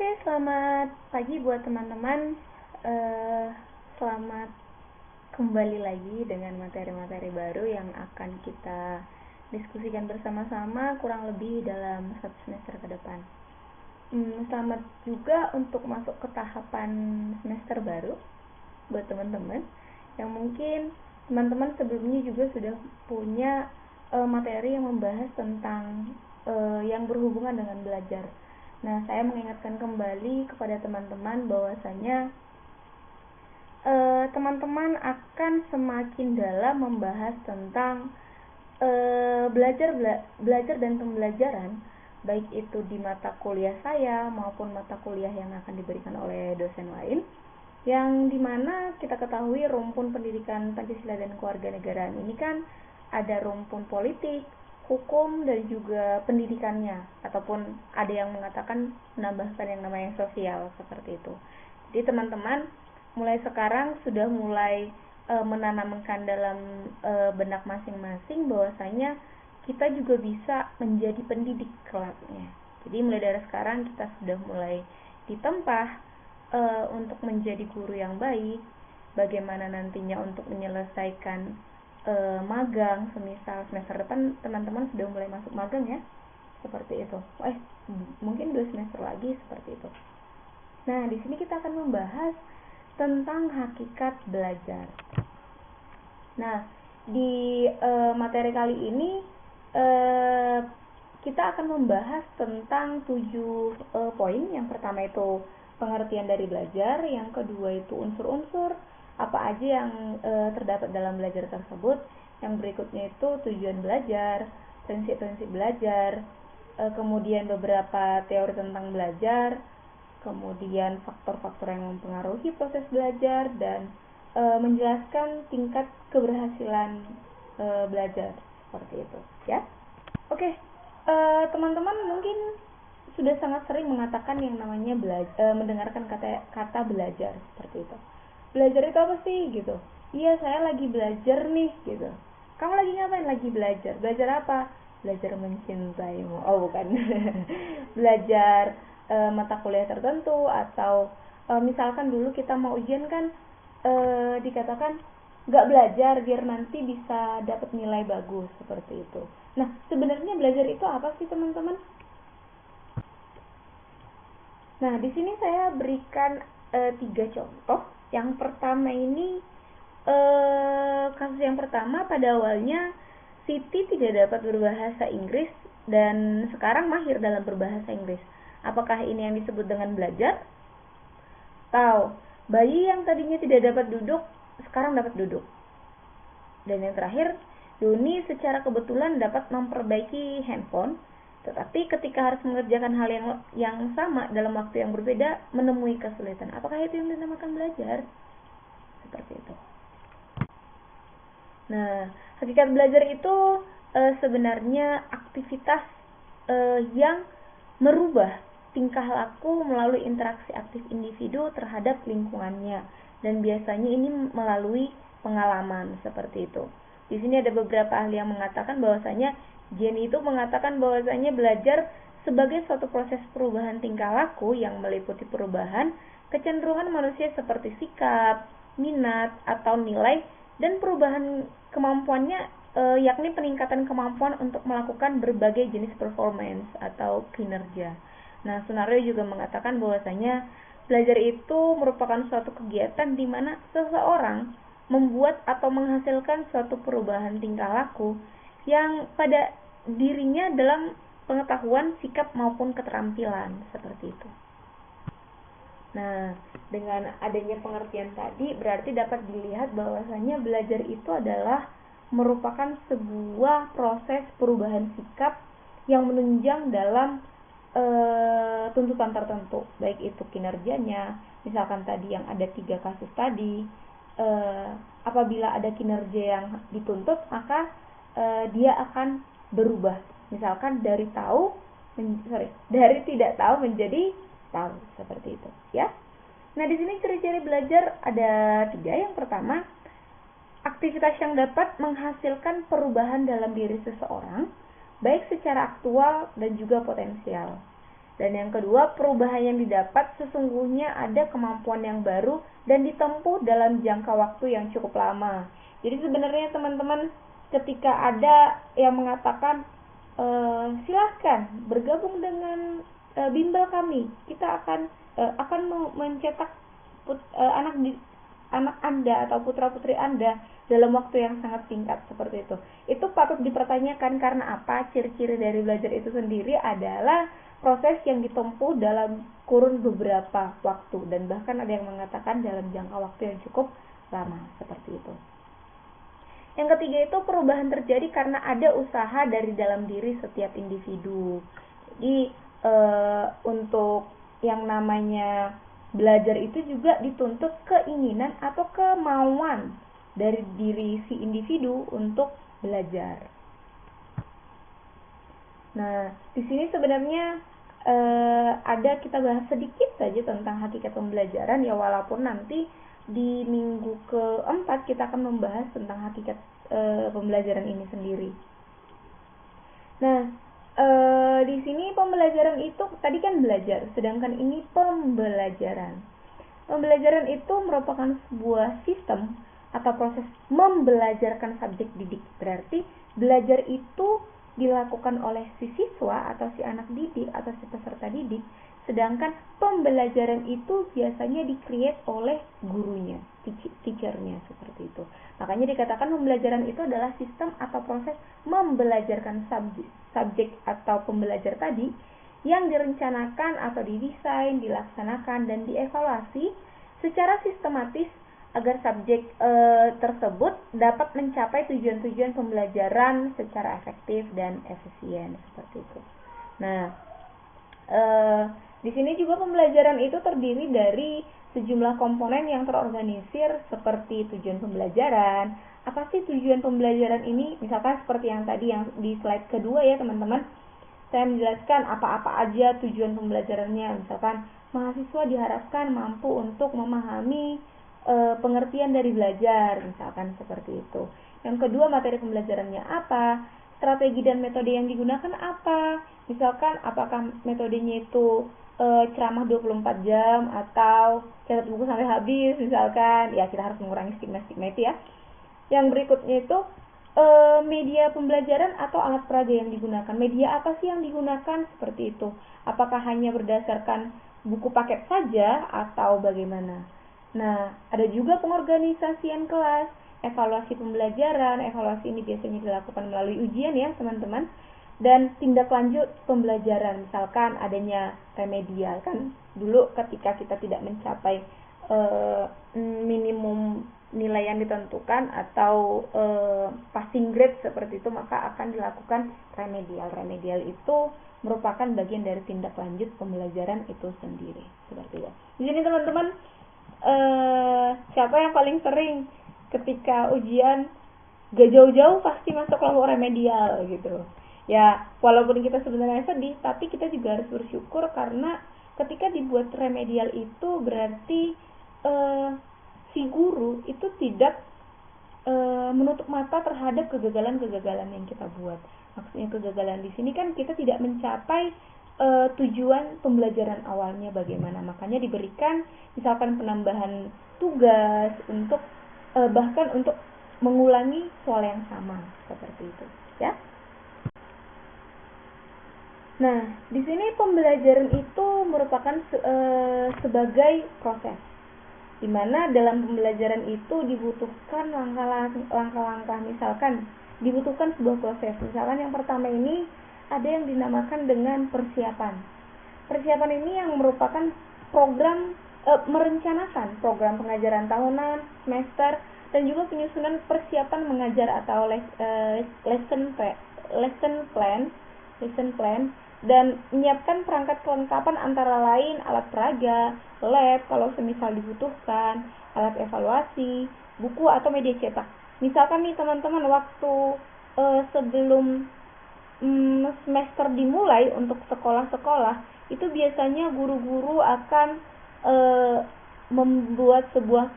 Oke, selamat pagi buat teman-teman. Eh, Selamat kembali lagi dengan materi-materi baru yang akan kita diskusikan bersama-sama kurang lebih dalam satu semester ke depan. Selamat juga untuk masuk ke tahapan semester baru buat teman-teman yang mungkin teman-teman sebelumnya juga sudah punya materi yang membahas tentang yang berhubungan dengan belajar. Nah, saya mengingatkan kembali kepada teman-teman bahwasanya teman-teman akan semakin dalam membahas tentang belajar dan pembelajaran, baik itu di mata kuliah saya maupun mata kuliah yang akan diberikan oleh dosen lain, yang dimana kita ketahui rumpun pendidikan Pancasila dan Kewarganegaraan ini kan ada rumpun politik, hukum, dan juga pendidikannya, ataupun ada yang mengatakan menambahkan yang namanya sosial, seperti itu. Jadi teman-teman mulai sekarang sudah mulai menanamkan dalam benak masing-masing bahwasanya kita juga bisa menjadi pendidik kelaknya. Jadi mulai dari sekarang kita sudah mulai ditempa untuk menjadi guru yang baik, bagaimana nantinya untuk menyelesaikan magang, semisal semester depan teman-teman sudah mulai masuk magang ya, seperti itu. Mungkin 2 semester lagi seperti itu. Nah, di sini kita akan membahas tentang hakikat belajar. Nah, di materi kali ini kita akan membahas tentang 7 poin. Yang pertama itu pengertian dari belajar, yang kedua itu unsur-unsur apa aja yang terdapat dalam belajar tersebut, yang berikutnya itu tujuan belajar, prinsip-prinsip belajar, kemudian beberapa teori tentang belajar, kemudian faktor-faktor yang mempengaruhi proses belajar, dan menjelaskan tingkat keberhasilan belajar, seperti itu ya. Oke, teman-teman mungkin sudah sangat sering mengatakan yang namanya mendengarkan kata belajar, seperti itu. Belajar itu apa sih gitu? Iya, saya lagi belajar nih gitu. Kamu lagi ngapain? Lagi belajar. Belajar apa? Belajar mencintaimu. Oh, bukan. Belajar mata kuliah tertentu, atau misalkan dulu kita mau ujian kan dikatakan nggak belajar biar nanti bisa dapat nilai bagus, seperti itu. Nah, sebenarnya belajar itu apa sih teman-teman? Nah, di sini saya berikan 3 contoh. Yang pertama ini kasus yang pertama, pada awalnya Siti tidak dapat berbahasa Inggris dan sekarang mahir dalam berbahasa Inggris. Apakah ini yang disebut dengan belajar? Atau bayi yang tadinya tidak dapat duduk sekarang dapat duduk. Dan yang terakhir, Doni secara kebetulan dapat memperbaiki handphone, tetapi ketika harus mengerjakan hal yang sama dalam waktu yang berbeda menemui kesulitan. Apakah itu yang dinamakan belajar? Seperti itu. Nah, hakikat belajar itu sebenarnya aktivitas yang merubah tingkah laku melalui interaksi aktif individu terhadap lingkungannya, dan biasanya ini melalui pengalaman, seperti itu. Di sini ada beberapa ahli yang mengatakan bahwasanya Jenny itu mengatakan bahwasanya belajar sebagai suatu proses perubahan tingkah laku yang meliputi perubahan kecenderungan manusia seperti sikap, minat, atau nilai, dan perubahan kemampuannya yakni peningkatan kemampuan untuk melakukan berbagai jenis performance atau kinerja. Nah, Sunario juga mengatakan bahwasanya belajar itu merupakan suatu kegiatan di mana seseorang membuat atau menghasilkan suatu perubahan tingkah laku yang pada dirinya dalam pengetahuan, sikap, maupun keterampilan, seperti itu. Nah, dengan adanya pengertian tadi berarti dapat dilihat bahwasanya belajar itu adalah merupakan sebuah proses perubahan sikap yang menunjang dalam tuntutan tertentu, baik itu kinerjanya. Misalkan tadi yang ada 3 kasus tadi, apabila ada kinerja yang dituntut, maka dia akan berubah. Misalkan dari tidak tahu menjadi tahu, seperti itu ya. Nah, di sini ciri-ciri belajar ada 3. Yang pertama, aktivitas yang dapat menghasilkan perubahan dalam diri seseorang, baik secara aktual dan juga potensial. Dan yang kedua, perubahan yang didapat sesungguhnya ada kemampuan yang baru dan ditempuh dalam jangka waktu yang cukup lama. Jadi sebenarnya teman-teman, ketika ada yang mengatakan silahkan bergabung dengan bimbel kami, kita akan mencetak anak Anda atau putra-putri Anda dalam waktu yang sangat singkat seperti itu. Itu patut dipertanyakan karena apa? Ciri-ciri dari belajar itu sendiri adalah proses yang ditempuh dalam kurun beberapa waktu, dan bahkan ada yang mengatakan dalam jangka waktu yang cukup lama seperti itu. Yang ketiga itu perubahan terjadi karena ada usaha dari dalam diri setiap individu. Jadi untuk yang namanya belajar itu juga dituntut keinginan atau kemauan dari diri si individu untuk belajar. Nah, di sini sebenarnya ada kita bahas sedikit saja tentang hakikat pembelajaran ya, walaupun nanti di minggu keempat kita akan membahas tentang hakikat pembelajaran ini sendiri. Nah, di sini pembelajaran itu tadi kan belajar, sedangkan ini pembelajaran. Pembelajaran itu merupakan sebuah sistem atau proses membelajarkan subjek didik. Berarti belajar itu dilakukan oleh si siswa atau si anak didik atau si peserta didik, sedangkan pembelajaran itu biasanya di-create oleh gurunya, teachernya seperti itu. Makanya dikatakan pembelajaran itu adalah sistem atau proses membelajarkan subjek atau pembelajar tadi yang direncanakan atau didesain, dilaksanakan, dan dievaluasi secara sistematis agar subjek tersebut dapat mencapai tujuan-tujuan pembelajaran secara efektif dan efisien seperti itu. Nah, di sini juga pembelajaran itu terdiri dari sejumlah komponen yang terorganisir seperti tujuan pembelajaran. Apa sih tujuan pembelajaran ini? Misalkan seperti yang tadi yang di slide kedua ya teman-teman, saya menjelaskan apa-apa aja tujuan pembelajarannya. Misalkan mahasiswa diharapkan mampu untuk memahami pengertian dari belajar, misalkan seperti itu. Yang kedua, materi pembelajarannya apa, strategi dan metode yang digunakan apa, misalkan apakah metodenya itu ceramah 24 jam atau catat buku sampai habis, misalkan ya kita harus mengurangi stigma-stigma itu ya. Yang berikutnya itu media pembelajaran atau alat peraga yang digunakan. Media apa sih yang digunakan seperti itu? Apakah hanya berdasarkan buku paket saja atau bagaimana? Nah, ada juga pengorganisasian kelas, evaluasi pembelajaran. Evaluasi ini biasanya dilakukan melalui ujian ya teman-teman. Dan tindak lanjut pembelajaran, misalkan adanya remedial. Kan dulu ketika kita tidak mencapai minimum nilai yang ditentukan atau passing grade seperti itu, maka akan dilakukan remedial. Remedial itu merupakan bagian dari tindak lanjut pembelajaran itu sendiri. Seperti itu. Di sini teman-teman, siapa yang paling sering ketika ujian gak jauh-jauh pasti masuk kelompok remedial gitu ya. Walaupun kita sebenarnya sedih, tapi kita juga harus bersyukur karena ketika dibuat remedial itu berarti si guru itu tidak menutup mata terhadap kegagalan-kegagalan yang kita buat. Maksudnya kegagalan di sini kan kita tidak mencapai tujuan pembelajaran awalnya bagaimana. Makanya diberikan misalkan penambahan tugas untuk bahkan untuk mengulangi soal yang sama seperti itu ya. Nah, di sini pembelajaran itu merupakan sebagai proses, di mana dalam pembelajaran itu dibutuhkan langkah-langkah. Misalkan dibutuhkan sebuah proses. Misalkan yang pertama ini ada yang dinamakan dengan persiapan. Persiapan ini yang merupakan program merencanakan program pengajaran tahunan, semester, dan juga penyusunan persiapan mengajar atau lesson plan, dan menyiapkan perangkat kelengkapan antara lain alat peraga, lab kalau semisal dibutuhkan, alat evaluasi, buku atau media cetak. Misalkan nih teman-teman, waktu sebelum semester dimulai untuk sekolah-sekolah itu biasanya guru-guru akan membuat sebuah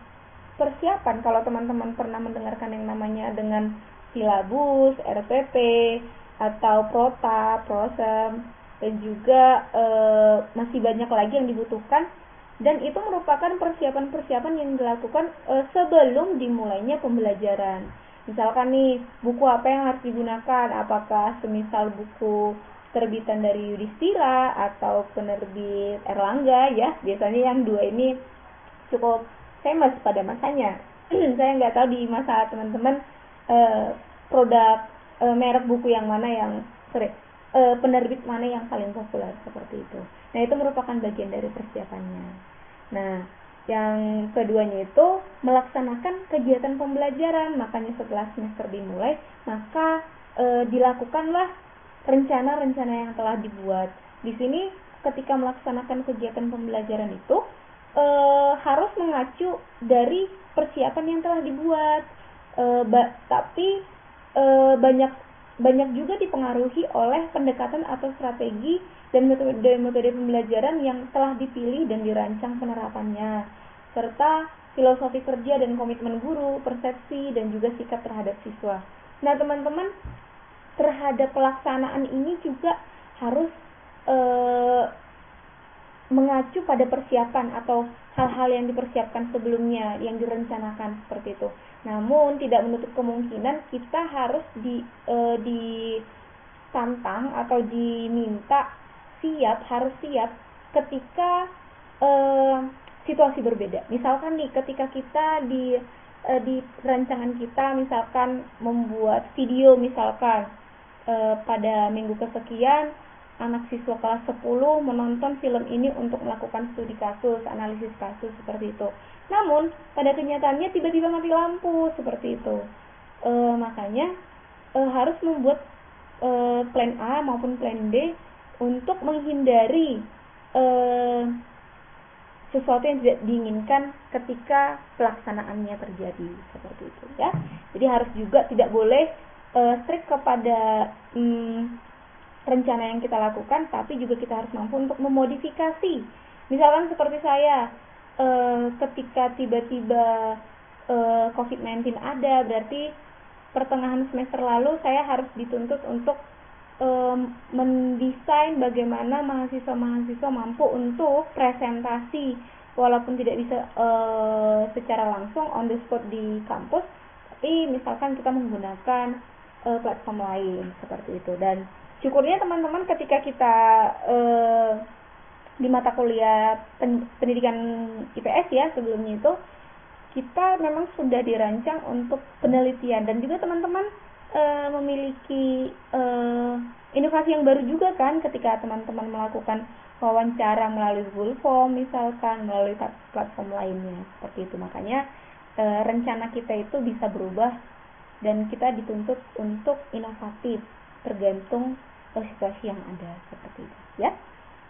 persiapan. Kalau teman-teman pernah mendengarkan yang namanya dengan silabus, RPP atau prota, prosem, dan juga masih banyak lagi yang dibutuhkan, dan itu merupakan persiapan-persiapan yang dilakukan sebelum dimulainya pembelajaran. Misalkan nih, buku apa yang harus digunakan, apakah semisal buku terbitan dari Yudhistira atau penerbit Erlangga ya, biasanya yang dua ini cukup famous pada masanya. Saya nggak tahu di masa teman-teman produk merek buku yang mana yang penerbit mana yang paling populer seperti itu. Nah, itu merupakan bagian dari persiapannya. Nah, yang keduanya itu melaksanakan kegiatan pembelajaran. Makanya setelah semester dimulai, maka dilakukanlah rencana-rencana yang telah dibuat. Di sini ketika melaksanakan kegiatan pembelajaran itu harus mengacu dari persiapan yang telah dibuat. Tapi banyak juga dipengaruhi oleh pendekatan atau strategi dan metode pembelajaran yang telah dipilih dan dirancang penerapannya, serta filosofi kerja dan komitmen guru, persepsi dan juga sikap terhadap siswa. Nah, teman-teman, terhadap pelaksanaan ini juga harus mengacu pada persiapan atau hal-hal yang dipersiapkan sebelumnya, yang direncanakan seperti itu. Namun tidak menutup kemungkinan kita harus ditantang atau diminta harus siap ketika situasi berbeda. Misalkan nih, ketika kita di rancangan kita misalkan membuat video, misalkan pada minggu kesekian anak siswa kelas 10 menonton film ini untuk melakukan studi kasus, analisis kasus seperti itu. Namun pada kenyataannya tiba-tiba mati lampu seperti itu. Makanya harus membuat plan A maupun plan B untuk menghindari sesuatu yang tidak diinginkan ketika pelaksanaannya terjadi seperti itu ya. Jadi harus juga tidak boleh strict kepada rencana yang kita lakukan, tapi juga kita harus mampu untuk memodifikasi. Misalkan seperti saya, ketika tiba-tiba COVID-19 ada, berarti pertengahan semester lalu saya harus dituntut untuk mendesain bagaimana mahasiswa-mahasiswa mampu untuk presentasi, walaupun tidak bisa secara langsung on the spot di kampus, tapi misalkan kita menggunakan platform lain seperti itu. Dan syukurnya teman-teman, ketika kita di mata kuliah pendidikan IPS ya, sebelumnya itu kita memang sudah dirancang untuk penelitian, dan juga teman-teman memiliki inovasi yang baru juga kan ketika teman-teman melakukan wawancara melalui Google Form misalkan, melalui platform lainnya seperti itu. Makanya rencana kita itu bisa berubah dan kita dituntut untuk inovatif tergantung situasi yang ada seperti itu ya.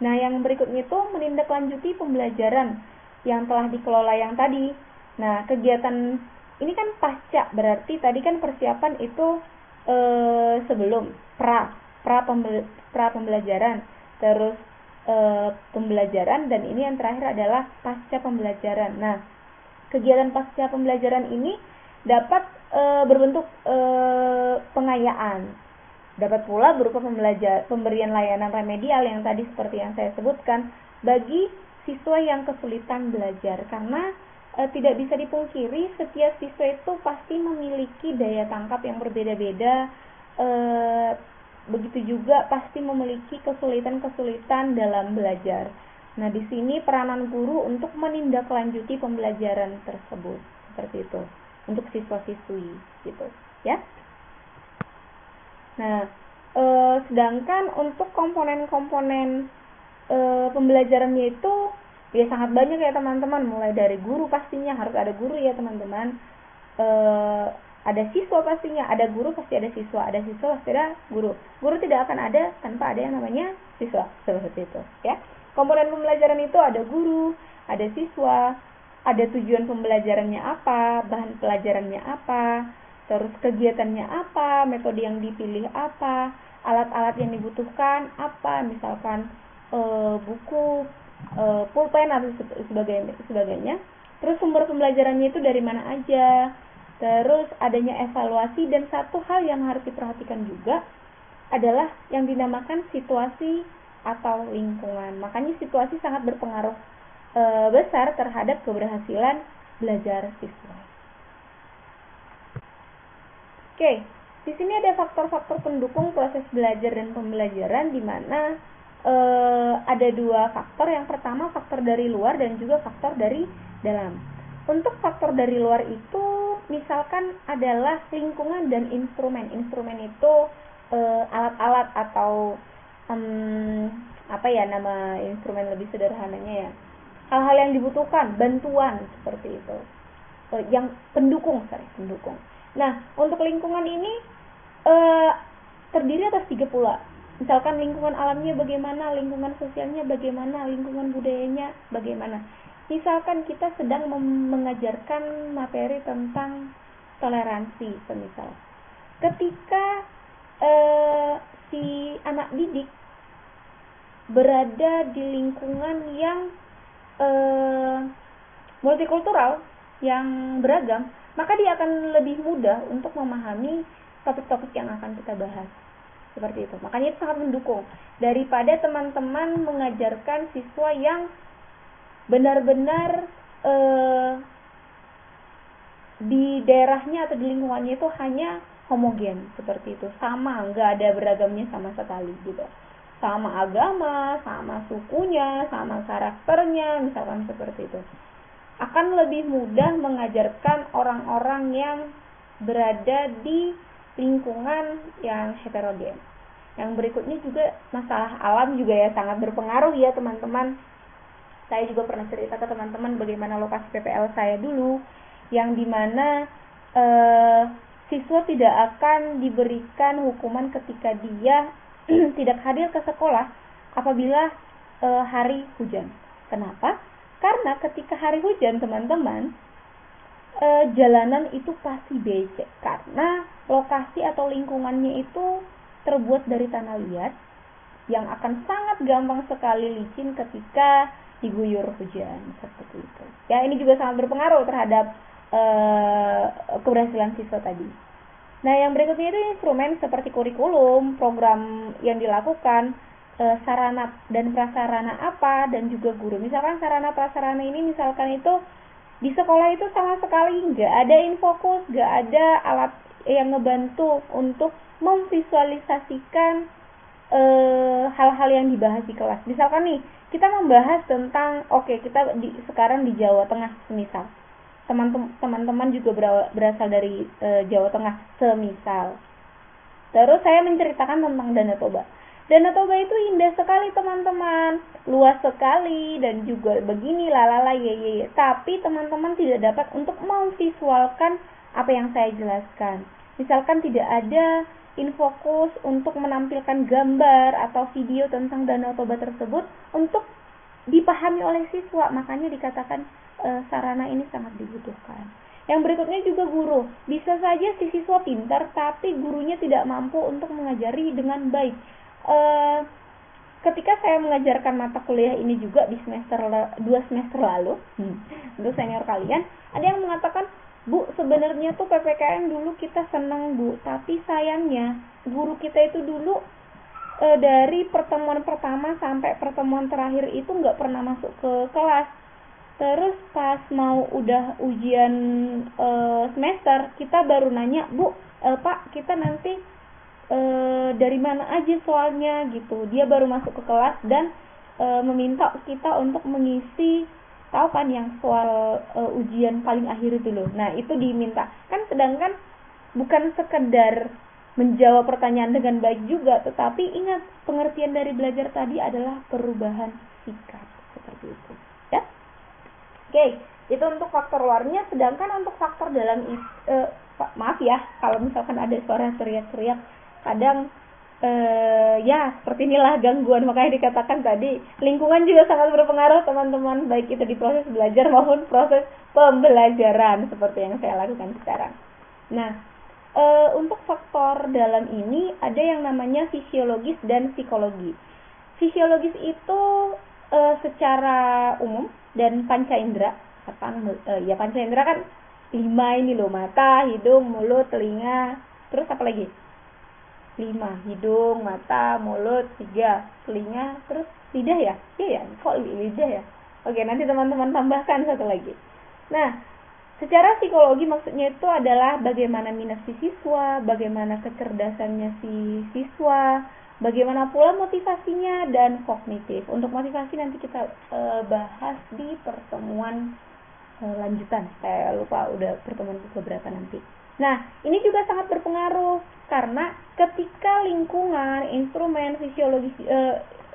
Nah, yang berikutnya itu menindaklanjuti pembelajaran yang telah dikelola yang tadi. Nah, kegiatan ini kan pasca, berarti tadi kan persiapan itu sebelum pra pembelajaran, terus pembelajaran, dan ini yang terakhir adalah pasca pembelajaran. Nah, kegiatan pasca pembelajaran ini dapat berbentuk pengayaan. Dapat pula berupa pemberian layanan remedial yang tadi seperti yang saya sebutkan bagi siswa yang kesulitan belajar, karena tidak bisa dipungkiri setiap siswa itu pasti memiliki daya tangkap yang berbeda-beda, begitu juga pasti memiliki kesulitan-kesulitan dalam belajar. Nah, di sini peranan guru untuk menindaklanjuti pembelajaran tersebut seperti itu untuk siswa-siswi gitu ya. Nah, sedangkan untuk komponen-komponen pembelajarannya itu ya sangat banyak ya teman-teman, mulai dari guru, pastinya harus ada guru ya teman-teman, ada siswa pastinya, ada guru pasti ada siswa pasti ada guru tidak akan ada tanpa ada yang namanya siswa seperti itu ya. Komponen pembelajaran itu ada guru, ada siswa, ada tujuan pembelajarannya apa, bahan pelajarannya apa, terus kegiatannya apa, metode yang dipilih apa, alat-alat yang dibutuhkan apa, misalkan buku, pulpen atau sebagainya. Terus sumber pembelajarannya itu dari mana aja, terus adanya evaluasi, dan satu hal yang harus diperhatikan juga adalah yang dinamakan situasi atau lingkungan. Makanya situasi sangat berpengaruh besar terhadap keberhasilan belajar siswa. Oke, di sini ada faktor-faktor pendukung proses belajar dan pembelajaran, di mana ada dua faktor. Yang pertama faktor dari luar dan juga faktor dari dalam. Untuk faktor dari luar itu misalkan adalah lingkungan dan instrumen. Instrumen itu alat-alat atau nama instrumen lebih sederhananya ya. Hal-hal yang dibutuhkan, bantuan seperti itu. Yang pendukung. Nah, untuk lingkungan ini terdiri atas 3 pula. Misalkan lingkungan alamnya bagaimana, lingkungan sosialnya bagaimana, lingkungan budayanya bagaimana. Misalkan kita sedang mengajarkan materi tentang toleransi, semisal. Ketika si anak didik berada di lingkungan yang multikultural, yang beragam, maka dia akan lebih mudah untuk memahami topik-topik yang akan kita bahas. Seperti itu. Makanya itu sangat mendukung. Daripada teman-teman mengajarkan siswa yang benar-benar di daerahnya atau di lingkungannya itu hanya homogen, seperti itu. Sama, nggak ada beragamnya sama sekali gitu. Sama agama, sama sukunya, sama karakternya, misalkan seperti itu. Akan lebih mudah mengajarkan orang-orang yang berada di lingkungan yang heterogen. Yang berikutnya juga masalah alam juga ya sangat berpengaruh ya teman-teman. Saya juga pernah cerita ke teman-teman bagaimana lokasi PPL saya dulu, yang dimana siswa tidak akan diberikan hukuman ketika dia tidak hadir ke sekolah apabila hari hujan. Kenapa? Karena ketika hari hujan teman-teman, jalanan itu pasti becek karena lokasi atau lingkungannya itu terbuat dari tanah liat yang akan sangat gampang sekali licin ketika diguyur hujan, seperti itu. Ya, ini juga sangat berpengaruh terhadap keberhasilan siswa tadi. Nah, yang berikutnya itu instrumen seperti kurikulum, program yang dilakukan, sarana dan prasarana apa, dan juga guru. Misalkan sarana prasarana ini misalkan itu di sekolah itu sama sekali nggak ada infokus, nggak ada alat yang ngebantu untuk memvisualisasikan hal-hal yang dibahas di kelas. Misalkan nih, kita membahas tentang kita sekarang di Jawa Tengah semisal. Teman-teman juga berasal dari Jawa Tengah semisal. Terus saya menceritakan tentang Danau Toba. Danau Toba itu indah sekali teman-teman, luas sekali dan juga begini lalala ye. Tapi teman-teman tidak dapat untuk memvisualkan apa yang saya jelaskan. Misalkan tidak ada infokus untuk menampilkan gambar atau video tentang Danau Toba tersebut untuk dipahami oleh siswa, makanya dikatakan sarana ini sangat dibutuhkan. Yang berikutnya juga guru. Bisa saja si siswa pintar tapi gurunya tidak mampu untuk mengajari dengan baik. Ketika saya mengajarkan mata kuliah ini juga di 2 semester lalu untuk senior kalian, ada yang mengatakan, Bu, sebenarnya tuh PPKN dulu kita senang Bu, tapi sayangnya guru kita itu dulu dari pertemuan pertama sampai pertemuan terakhir itu nggak pernah masuk ke kelas. Terus pas mau udah ujian semester, kita baru nanya, Bu, Pak, kita nanti dari mana aja soalnya gitu. Dia baru masuk ke kelas dan meminta kita untuk mengisi, tahu kan yang soal ujian paling akhir itu loh. Nah, itu diminta. Kan sedangkan bukan sekedar menjawab pertanyaan dengan baik juga, tetapi ingat, pengertian dari belajar tadi adalah perubahan sikap, seperti itu. Ya? Oke, itu untuk faktor luarnya. Sedangkan untuk faktor dalam maaf ya kalau misalkan ada suara teriak-teriak, kadang ya seperti inilah gangguan, makanya dikatakan tadi lingkungan juga sangat berpengaruh teman-teman, baik itu di proses belajar maupun proses pembelajaran seperti yang saya lakukan sekarang. Nah, untuk faktor dalam ini ada yang namanya fisiologis dan psikologi. Fisiologis itu secara umum dan panca indera, panca indera kan 5 ini loh, mata, hidung, mulut, telinga, terus apa lagi? 5. Hidung, mata, mulut. 3. Telinga, terus lidah ya? Iya ya, kok lidah ya? Oke, nanti teman-teman tambahkan satu lagi. Nah, secara psikologi maksudnya itu adalah bagaimana minat si siswa, bagaimana kecerdasannya si siswa, bagaimana pula motivasinya dan kognitif. Untuk motivasi nanti kita bahas di pertemuan lanjutan. Saya lupa udah pertemuan keberapa nanti. Nah, ini juga sangat berpengaruh karena ketika lingkungan, instrumen fisiologi,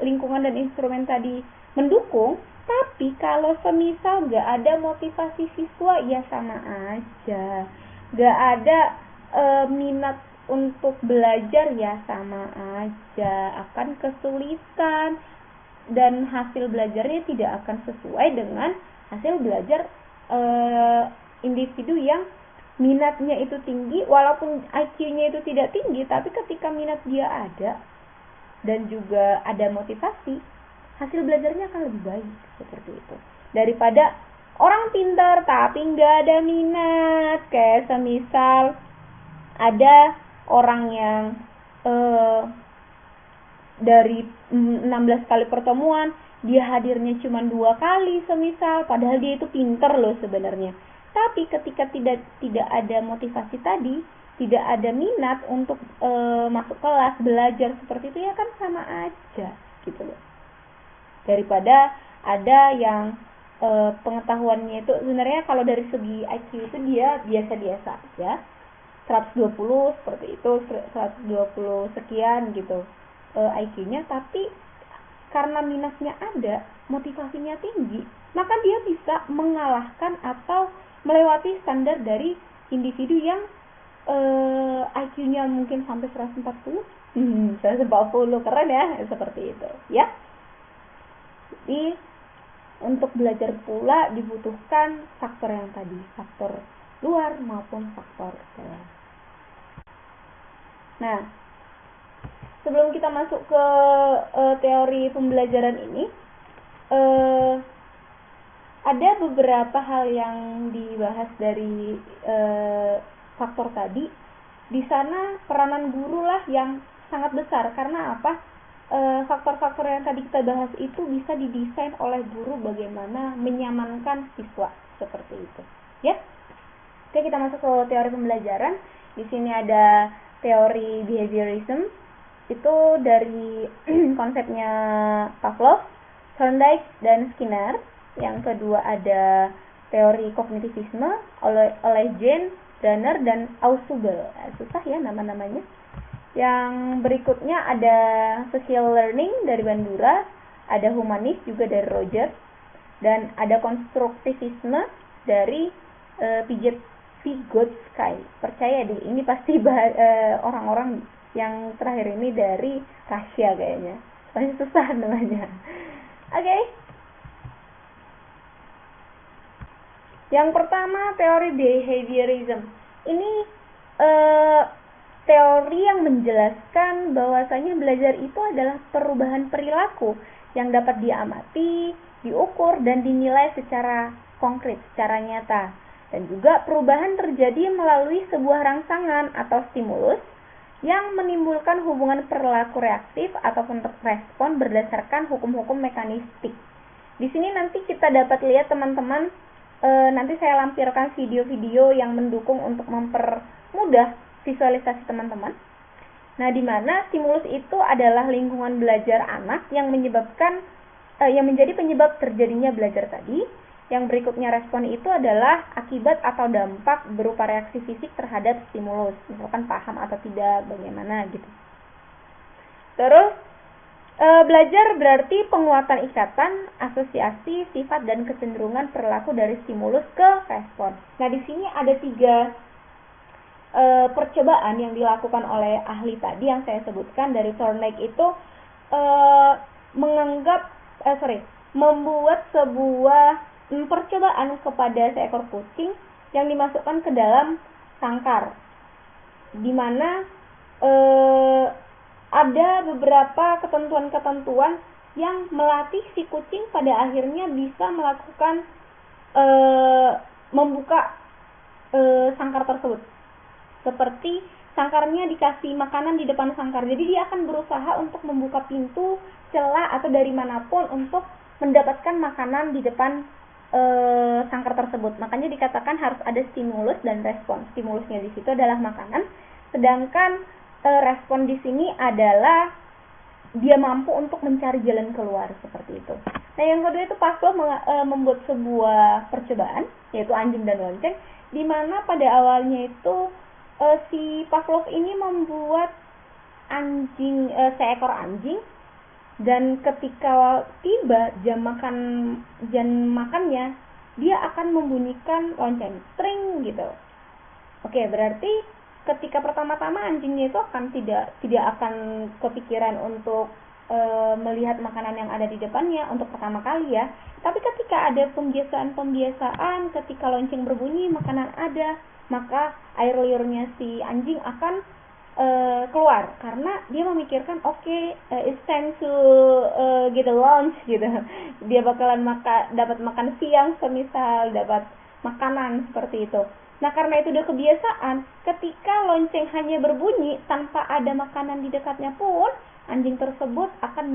lingkungan dan instrumen tadi mendukung, tapi kalau semisal gak ada motivasi siswa, ya sama aja. Gak ada minat untuk belajar, ya sama aja. Akan kesulitan dan hasil belajarnya tidak akan sesuai dengan hasil belajar individu yang minatnya itu tinggi, walaupun IQ-nya itu tidak tinggi, tapi ketika minat dia ada dan juga ada motivasi, hasil belajarnya akan lebih baik, seperti itu. Daripada orang pintar tapi nggak ada minat, kayak semisal ada orang yang dari 16 kali pertemuan dia hadirnya cuma 2 kali semisal, padahal dia itu pintar loh sebenarnya. Tapi ketika tidak ada motivasi tadi, tidak ada minat untuk masuk kelas belajar seperti itu, ya kan sama aja gitu loh. Daripada ada yang pengetahuannya itu sebenarnya kalau dari segi IQ itu dia biasa-biasa ya, 120 seperti itu, 120 sekian gitu IQ-nya, tapi karena minatnya ada, motivasinya tinggi, maka dia bisa mengalahkan atau melewati standar dari individu yang IQ-nya mungkin sampai 140, 140, keren ya, seperti itu ya. Jadi untuk belajar pula dibutuhkan faktor yang tadi, faktor luar maupun faktor dalam. Nah, sebelum kita masuk ke teori pembelajaran ini, ada beberapa hal yang dibahas dari faktor tadi. Di sana peranan guru lah yang sangat besar. Karena apa? Faktor-faktor yang tadi kita bahas itu bisa didesain oleh guru bagaimana menyamankan siswa, seperti itu. Ya. Oke, kita masuk ke teori pembelajaran. Di sini ada teori behaviorism. Itu dari konsepnya Pavlov, Thorndike, dan Skinner. Yang kedua ada teori kognitivisme oleh Jane, Danner, dan Ausubel. Susah ya nama-namanya. Yang berikutnya ada social learning dari Bandura, ada humanis juga dari Rogers, dan ada konstruktivisme dari Vygotsky. Percaya deh, ini pasti orang-orang yang terakhir ini dari Rusia kayaknya. Pasti susah namanya. Oke. Yang pertama, teori behaviorism. Ini teori yang menjelaskan bahwasanya belajar itu adalah perubahan perilaku yang dapat diamati, diukur, dan dinilai secara konkret, secara nyata. Dan juga perubahan terjadi melalui sebuah rangsangan atau stimulus yang menimbulkan hubungan perilaku reaktif ataupun respon berdasarkan hukum-hukum mekanistik. Di sini nanti kita dapat lihat teman-teman, nanti saya lampirkan video-video yang mendukung untuk mempermudah visualisasi teman-teman. Nah, di mana stimulus itu adalah lingkungan belajar anak yang menyebabkan yang menjadi penyebab terjadinya belajar tadi. Yang berikutnya respon itu adalah akibat atau dampak berupa reaksi fisik terhadap stimulus, misalkan paham atau tidak, bagaimana gitu. Terus belajar berarti penguatan ikatan, asosiasi, sifat, dan kecenderungan perilaku dari stimulus ke respon. Nah, di sini ada 3 percobaan yang dilakukan oleh ahli tadi yang saya sebutkan dari Thorndike itu membuat sebuah percobaan kepada seekor kucing yang dimasukkan ke dalam sangkar, di mana ada beberapa ketentuan-ketentuan yang melatih si kucing pada akhirnya bisa melakukan membuka sangkar tersebut. Seperti sangkarnya dikasih makanan di depan sangkar. Jadi dia akan berusaha untuk membuka pintu, celah atau dari manapun untuk mendapatkan makanan di depan sangkar tersebut. Makanya dikatakan harus ada stimulus dan respon. Stimulusnya di situ adalah makanan, sedangkan respon di sini adalah dia mampu untuk mencari jalan keluar, seperti itu. Nah, yang kedua itu Pavlov membuat sebuah percobaan, yaitu anjing dan lonceng, di mana pada awalnya itu si Pavlov ini membuat seekor anjing, dan ketika tiba jam makannya, dia akan membunyikan lonceng, tring gitu. Oke, berarti ketika pertama-tama anjingnya itu akan tidak akan kepikiran untuk melihat makanan yang ada di depannya untuk pertama kali ya. Tapi ketika ada pembiasaan, ketika lonceng berbunyi, makanan ada, maka air liurnya si anjing akan keluar, karena dia memikirkan it's time to get a lunch gitu. Dia bakalan dapat makan siang, semisal dapat makanan seperti itu. Nah, karena itu udah kebiasaan, ketika lonceng hanya berbunyi tanpa ada makanan di dekatnya pun, anjing tersebut akan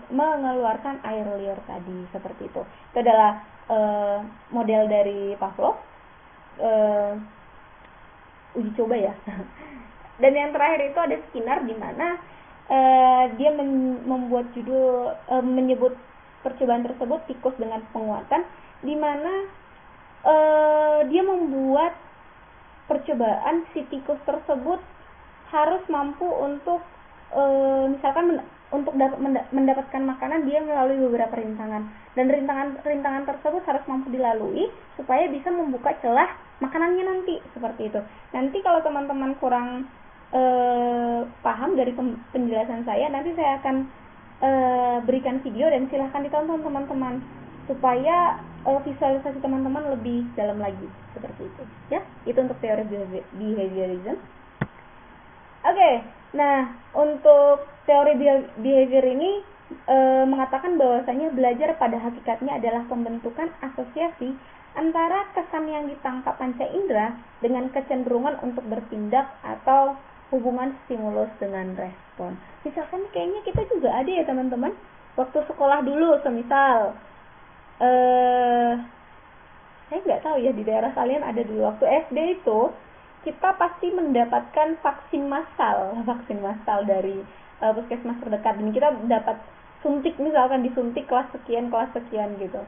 mengeluarkan air liur tadi, seperti itu. Itu adalah model dari Pavlov, uji coba ya. Dan yang terakhir itu ada Skinner, di mana dia membuat menyebut percobaan tersebut tikus dengan penguatan, di mana dia membuat percobaan si tikus tersebut harus mampu untuk misalkan untuk mendapatkan makanan, dia melalui beberapa rintangan, dan rintangan tersebut harus mampu dilalui supaya bisa membuka celah makanannya nanti, seperti itu. Nanti kalau teman-teman kurang paham dari penjelasan saya, nanti saya akan berikan video dan silahkan ditonton teman-teman supaya visualisasi teman-teman lebih dalam lagi, seperti itu ya. Itu untuk teori behaviorism. Oke, nah untuk teori behavior ini mengatakan bahwasanya belajar pada hakikatnya adalah pembentukan asosiasi antara kesan yang ditangkap panca indera dengan kecenderungan untuk bertindak atau hubungan stimulus dengan respon. Misalkan kayaknya kita juga ada ya teman-teman, waktu sekolah dulu, semisal saya nggak tahu ya di daerah kalian ada dulu, waktu SD itu kita pasti mendapatkan vaksin massal dari puskesmas terdekat, dan kita dapat suntik, misalkan disuntik kelas sekian gitu.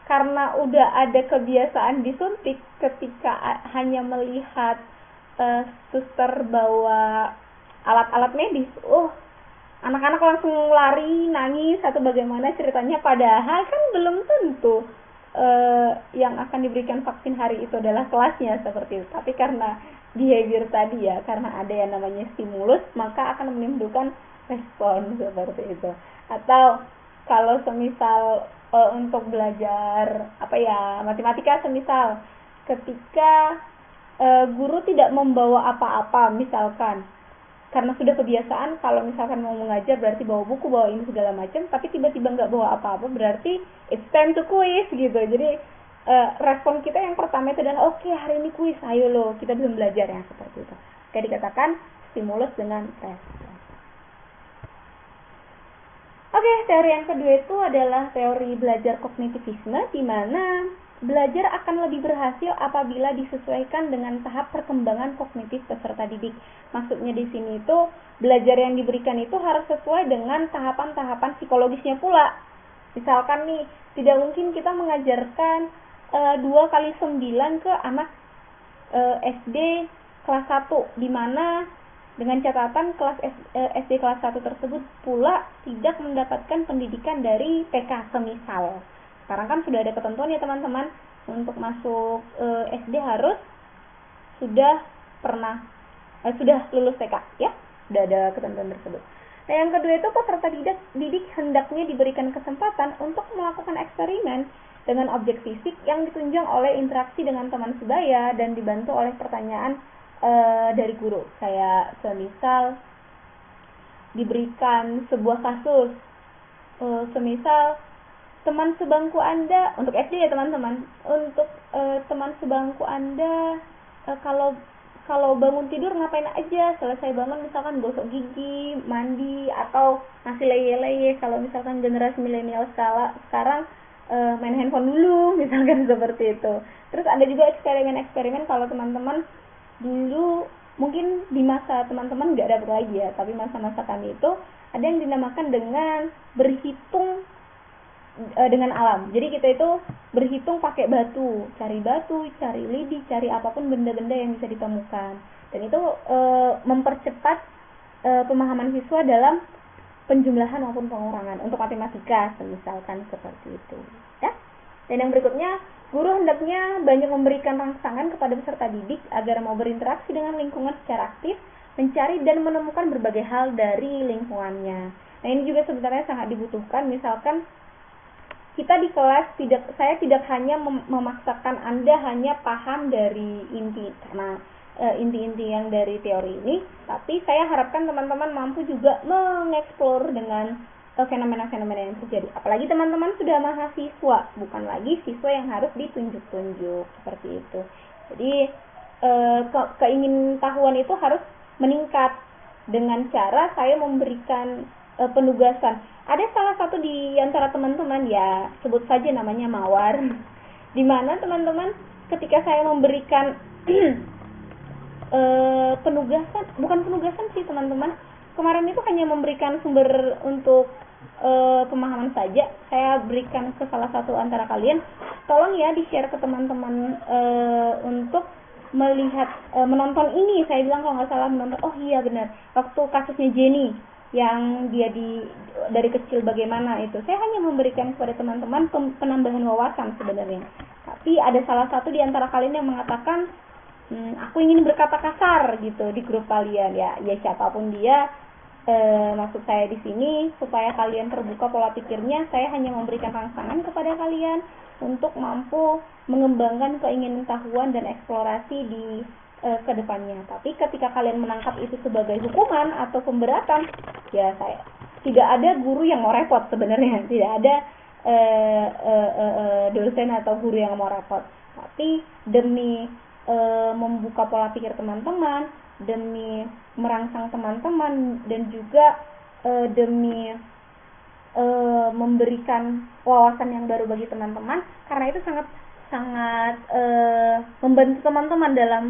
Karena udah ada kebiasaan disuntik, ketika hanya melihat suster bawa alat-alat medis, anak-anak langsung lari, nangis, atau bagaimana ceritanya, padahal kan belum tentu yang akan diberikan vaksin hari itu adalah kelasnya, seperti itu. Tapi karena behavior tadi ya, karena ada yang namanya stimulus, maka akan menimbulkan respon, seperti itu. Atau kalau semisal untuk belajar matematika, semisal ketika guru tidak membawa apa-apa, misalkan karena sudah kebiasaan kalau misalkan mau mengajar berarti bawa buku, bawa ini segala macam, tapi tiba-tiba nggak bawa apa-apa, berarti it's time to quiz gitu. Jadi respon kita yang pertama itu adalah hari ini kuis, ayo lo, kita belum belajar ya, seperti itu. Kayak dikatakan stimulus dengan respon. Teori yang kedua itu adalah teori belajar kognitivisme, di mana belajar akan lebih berhasil apabila disesuaikan dengan tahap perkembangan kognitif peserta didik. Maksudnya di sini itu belajar yang diberikan itu harus sesuai dengan tahapan-tahapan psikologisnya pula. Misalkan nih, tidak mungkin kita mengajarkan 2 kali 9 ke anak SD kelas 1, di mana dengan catatan kelas SD kelas 1 tersebut pula tidak mendapatkan pendidikan dari TK semisal. Sekarang kan sudah ada ketentuan ya teman-teman, untuk masuk SD harus sudah lulus TK ya, sudah ada ketentuan tersebut. Nah, yang kedua itu peserta didik hendaknya diberikan kesempatan untuk melakukan eksperimen dengan objek fisik yang ditunjang oleh interaksi dengan teman sebaya dan dibantu oleh pertanyaan dari guru. Kayak semisal diberikan sebuah kasus, semisal teman sebangku Anda, untuk SD ya teman-teman, untuk teman sebangku Anda kalau kalau bangun tidur ngapain aja, selesai bangun misalkan gosok gigi, mandi, atau masih leye-leye. Kalau misalkan generasi milenial sekarang main handphone dulu misalkan seperti itu. Terus ada juga eksperimen-eksperimen kalau teman-teman dulu, mungkin di masa teman-teman nggak dapat lagi ya, tapi masa-masa kami itu ada yang dinamakan dengan berhitung dengan alam. Jadi kita itu berhitung pakai batu, cari lidi, cari apapun benda-benda yang bisa ditemukan. Dan itu mempercepat pemahaman siswa dalam penjumlahan maupun pengurangan untuk matematika, misalkan seperti itu. Ya. Dan yang berikutnya, guru hendaknya banyak memberikan rangsangan kepada peserta didik agar mau berinteraksi dengan lingkungan secara aktif, mencari dan menemukan berbagai hal dari lingkungannya. Nah, ini juga sebenarnya sangat dibutuhkan. Misalkan kita di kelas saya tidak hanya memaksakan Anda hanya paham dari inti, karena inti-inti yang dari teori ini, tapi saya harapkan teman-teman mampu juga mengeksplor dengan fenomena-fenomena yang terjadi. Apalagi teman-teman sudah mahasiswa, bukan lagi siswa yang harus ditunjuk-tunjuk seperti itu. Jadi keingintahuan itu harus meningkat dengan cara saya memberikan penugasan. Ada salah satu di antara teman-teman, ya sebut saja namanya Mawar, di mana teman-teman ketika saya memberikan bukan penugasan sih teman-teman, kemarin itu hanya memberikan sumber untuk pemahaman saja, saya berikan ke salah satu antara kalian, tolong ya di-share ke teman-teman untuk melihat menonton ini. Saya bilang kalau nggak salah menonton, oh iya benar, waktu kasusnya Jenny yang dia dari kecil bagaimana itu, saya hanya memberikan kepada teman-teman penambahan wawasan sebenarnya. Tapi ada salah satu di antara kalian yang mengatakan, aku ingin berkata kasar gitu di grup kalian, ya siapapun dia, maksud saya di sini supaya kalian terbuka pola pikirnya, saya hanya memberikan rangsangan kepada kalian untuk mampu mengembangkan keingintahuan dan eksplorasi di kedepannya. Tapi ketika kalian menangkap itu sebagai hukuman atau pemberatan, ya saya tidak ada guru yang mau repot sebenarnya, tidak ada dosen atau guru yang mau repot. Tapi demi membuka pola pikir teman-teman, demi merangsang teman-teman, dan juga demi memberikan wawasan yang baru bagi teman-teman, karena itu sangat membantu teman-teman dalam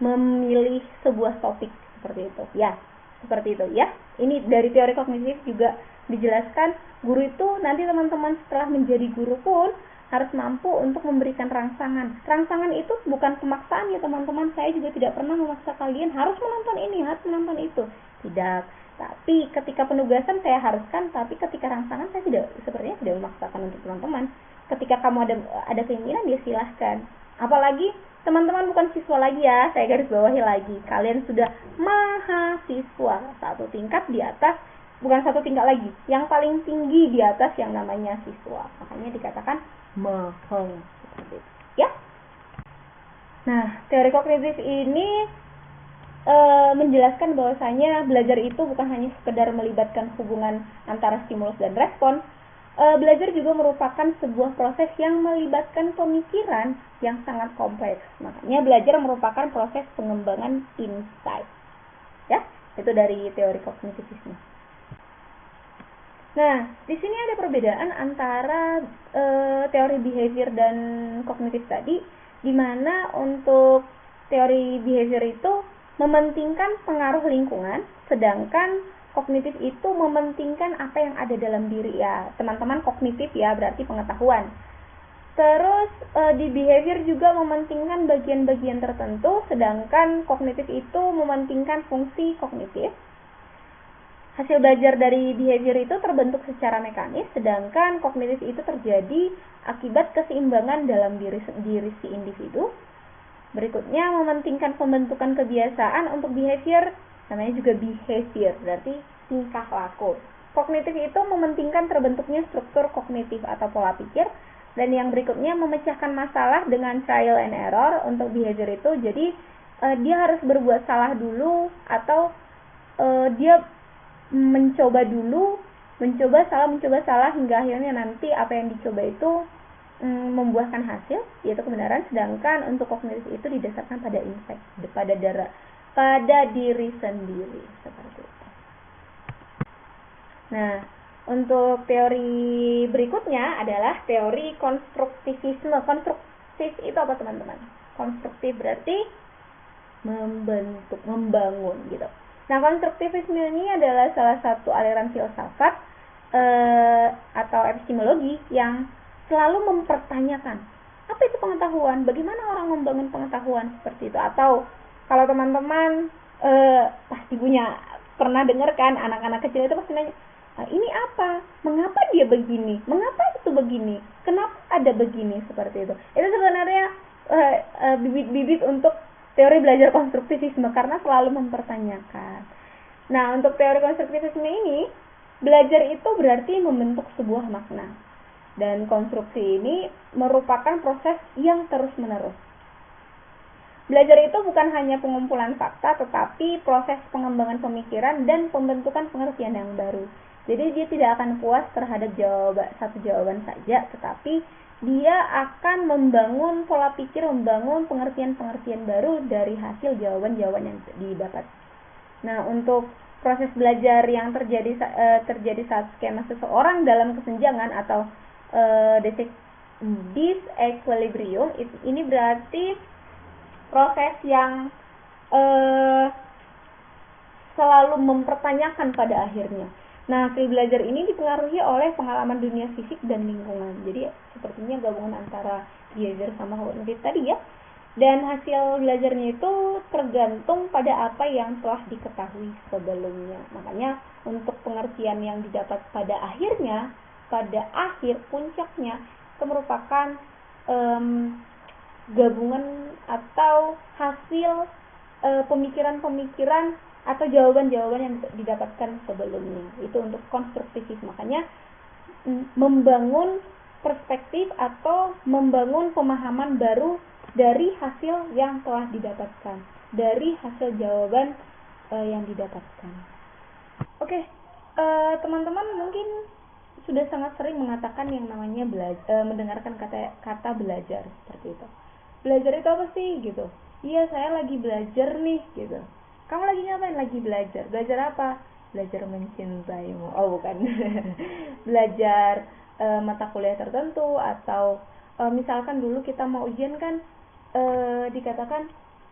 memilih sebuah topik seperti itu. Ya, seperti itu ya. Ini dari teori kognitif juga dijelaskan, guru itu nanti teman-teman setelah menjadi guru pun harus mampu untuk memberikan rangsangan. Rangsangan itu bukan pemaksaan ya teman-teman. Saya juga tidak pernah memaksa kalian harus menonton ini, harus menonton itu. Tidak. Tapi ketika penugasan saya haruskan, tapi ketika rangsangan saya sepertinya tidak memaksakan untuk teman-teman. Ketika kamu ada keinginan, ya silahkan. Apalagi teman-teman bukan siswa lagi ya, saya garis bawahi lagi. Kalian sudah mahasiswa, satu tingkat di atas, bukan satu tingkat lagi, yang paling tinggi di atas yang namanya siswa. Makanya dikatakan maheng seperti itu. Ya. Nah, teori kognitif ini menjelaskan bahwasanya belajar itu bukan hanya sekedar melibatkan hubungan antara stimulus dan respon. Belajar juga merupakan sebuah proses yang melibatkan pemikiran yang sangat kompleks. Makanya belajar merupakan proses pengembangan insight. Ya, itu dari teori kognitivisme. Nah, di sini ada perbedaan antara teori behavior dan kognitif tadi, di mana untuk teori behavior itu mementingkan pengaruh lingkungan, sedangkan kognitif itu mementingkan apa yang ada dalam diri ya. Teman-teman, kognitif ya berarti pengetahuan. Terus di behavior juga mementingkan bagian-bagian tertentu, sedangkan kognitif itu mementingkan fungsi kognitif. Hasil belajar dari behavior itu terbentuk secara mekanis, sedangkan kognitif itu terjadi akibat keseimbangan dalam diri si individu. Berikutnya mementingkan pembentukan kebiasaan untuk behavior, namanya juga behavior, berarti tingkah laku. Kognitif itu mementingkan terbentuknya struktur kognitif atau pola pikir, dan yang berikutnya memecahkan masalah dengan trial and error untuk behavior itu. Jadi dia harus berbuat salah dulu, atau dia mencoba salah hingga akhirnya nanti apa yang dicoba itu membuahkan hasil, yaitu kebenaran, sedangkan untuk kognitif itu didasarkan pada insight, pada diri sendiri, seperti itu. Nah, untuk teori berikutnya adalah teori konstruktivisme. Konstruktif itu apa, teman-teman? Konstruktif berarti membentuk, membangun gitu. Nah, konstruktivisme ini adalah salah satu aliran filsafat atau epistemologi yang selalu mempertanyakan apa itu pengetahuan, bagaimana orang membangun pengetahuan, seperti itu. Atau kalau teman-teman pasti pernah dengar kan, anak-anak kecil itu pasti nanya, ini apa, mengapa dia begini, mengapa itu begini, kenapa ada begini, seperti itu. Itu sebenarnya bibit-bibit untuk teori belajar konstruktivisme, karena selalu mempertanyakan. Nah, untuk teori konstruktivisme ini, belajar itu berarti membentuk sebuah makna, dan konstruksi ini merupakan proses yang terus-menerus. Belajar itu bukan hanya pengumpulan fakta, tetapi proses pengembangan pemikiran dan pembentukan pengertian yang baru. Jadi dia tidak akan puas terhadap satu jawaban saja, tetapi dia akan membangun pola pikir, membangun pengertian-pengertian baru dari hasil jawaban-jawaban yang didapat. Nah, untuk proses belajar yang terjadi saat skema seseorang dalam kesenjangan atau disequilibrium, ini berarti proses yang selalu mempertanyakan pada akhirnya. Nah, skill belajar ini dipengaruhi oleh pengalaman dunia fisik dan lingkungan. Jadi sepertinya gabungan antara behavior sama kognitif tadi ya. Dan hasil belajarnya itu tergantung pada apa yang telah diketahui sebelumnya. Makanya untuk pengertian yang didapat pada akhirnya, pada akhir puncaknya, itu merupakan gabungan atau hasil pemikiran-pemikiran atau jawaban-jawaban yang didapatkan sebelumnya. Itu untuk konstruktivisme. Makanya membangun perspektif atau membangun pemahaman baru dari hasil yang telah didapatkan, dari hasil jawaban yang didapatkan. Oke, teman-teman mungkin sudah sangat sering mengatakan yang namanya mendengarkan kata belajar, seperti itu. Belajar itu apa sih gitu? Iya, saya lagi belajar nih gitu. Kamu lagi ngapain? Lagi belajar. Belajar apa? Belajar mencintaimu. Oh, bukan. Belajar mata kuliah tertentu, atau misalkan dulu kita mau ujian kan dikatakan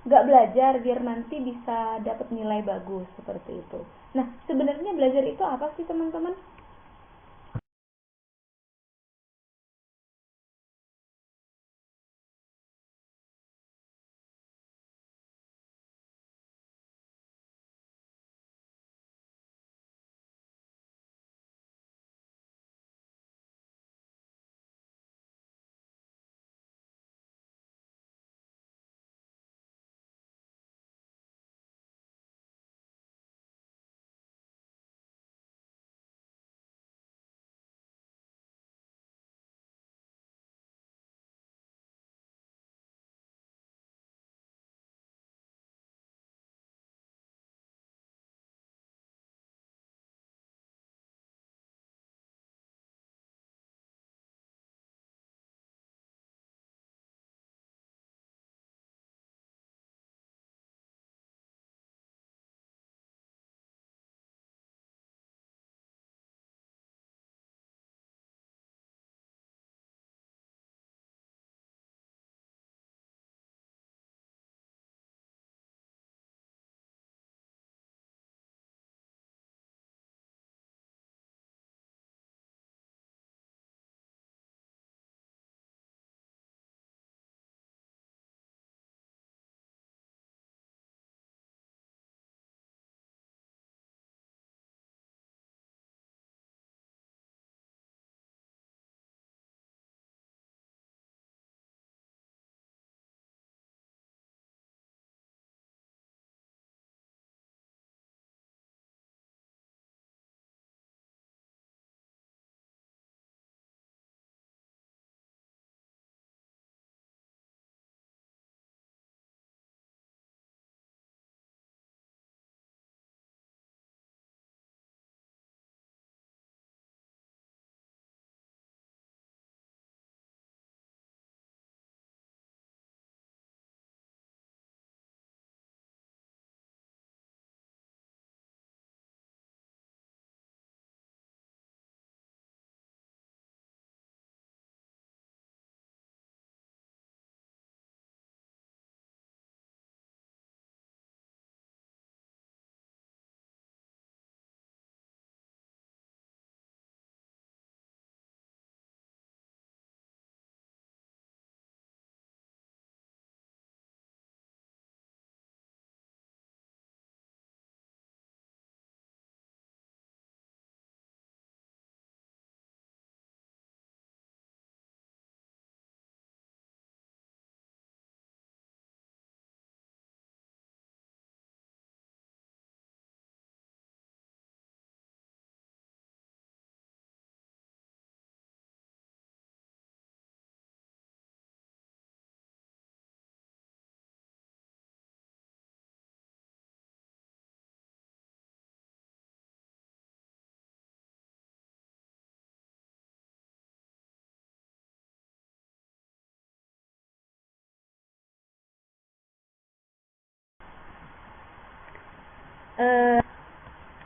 nggak belajar biar nanti bisa dapat nilai bagus, seperti itu. Nah, sebenarnya belajar itu apa sih, teman-teman?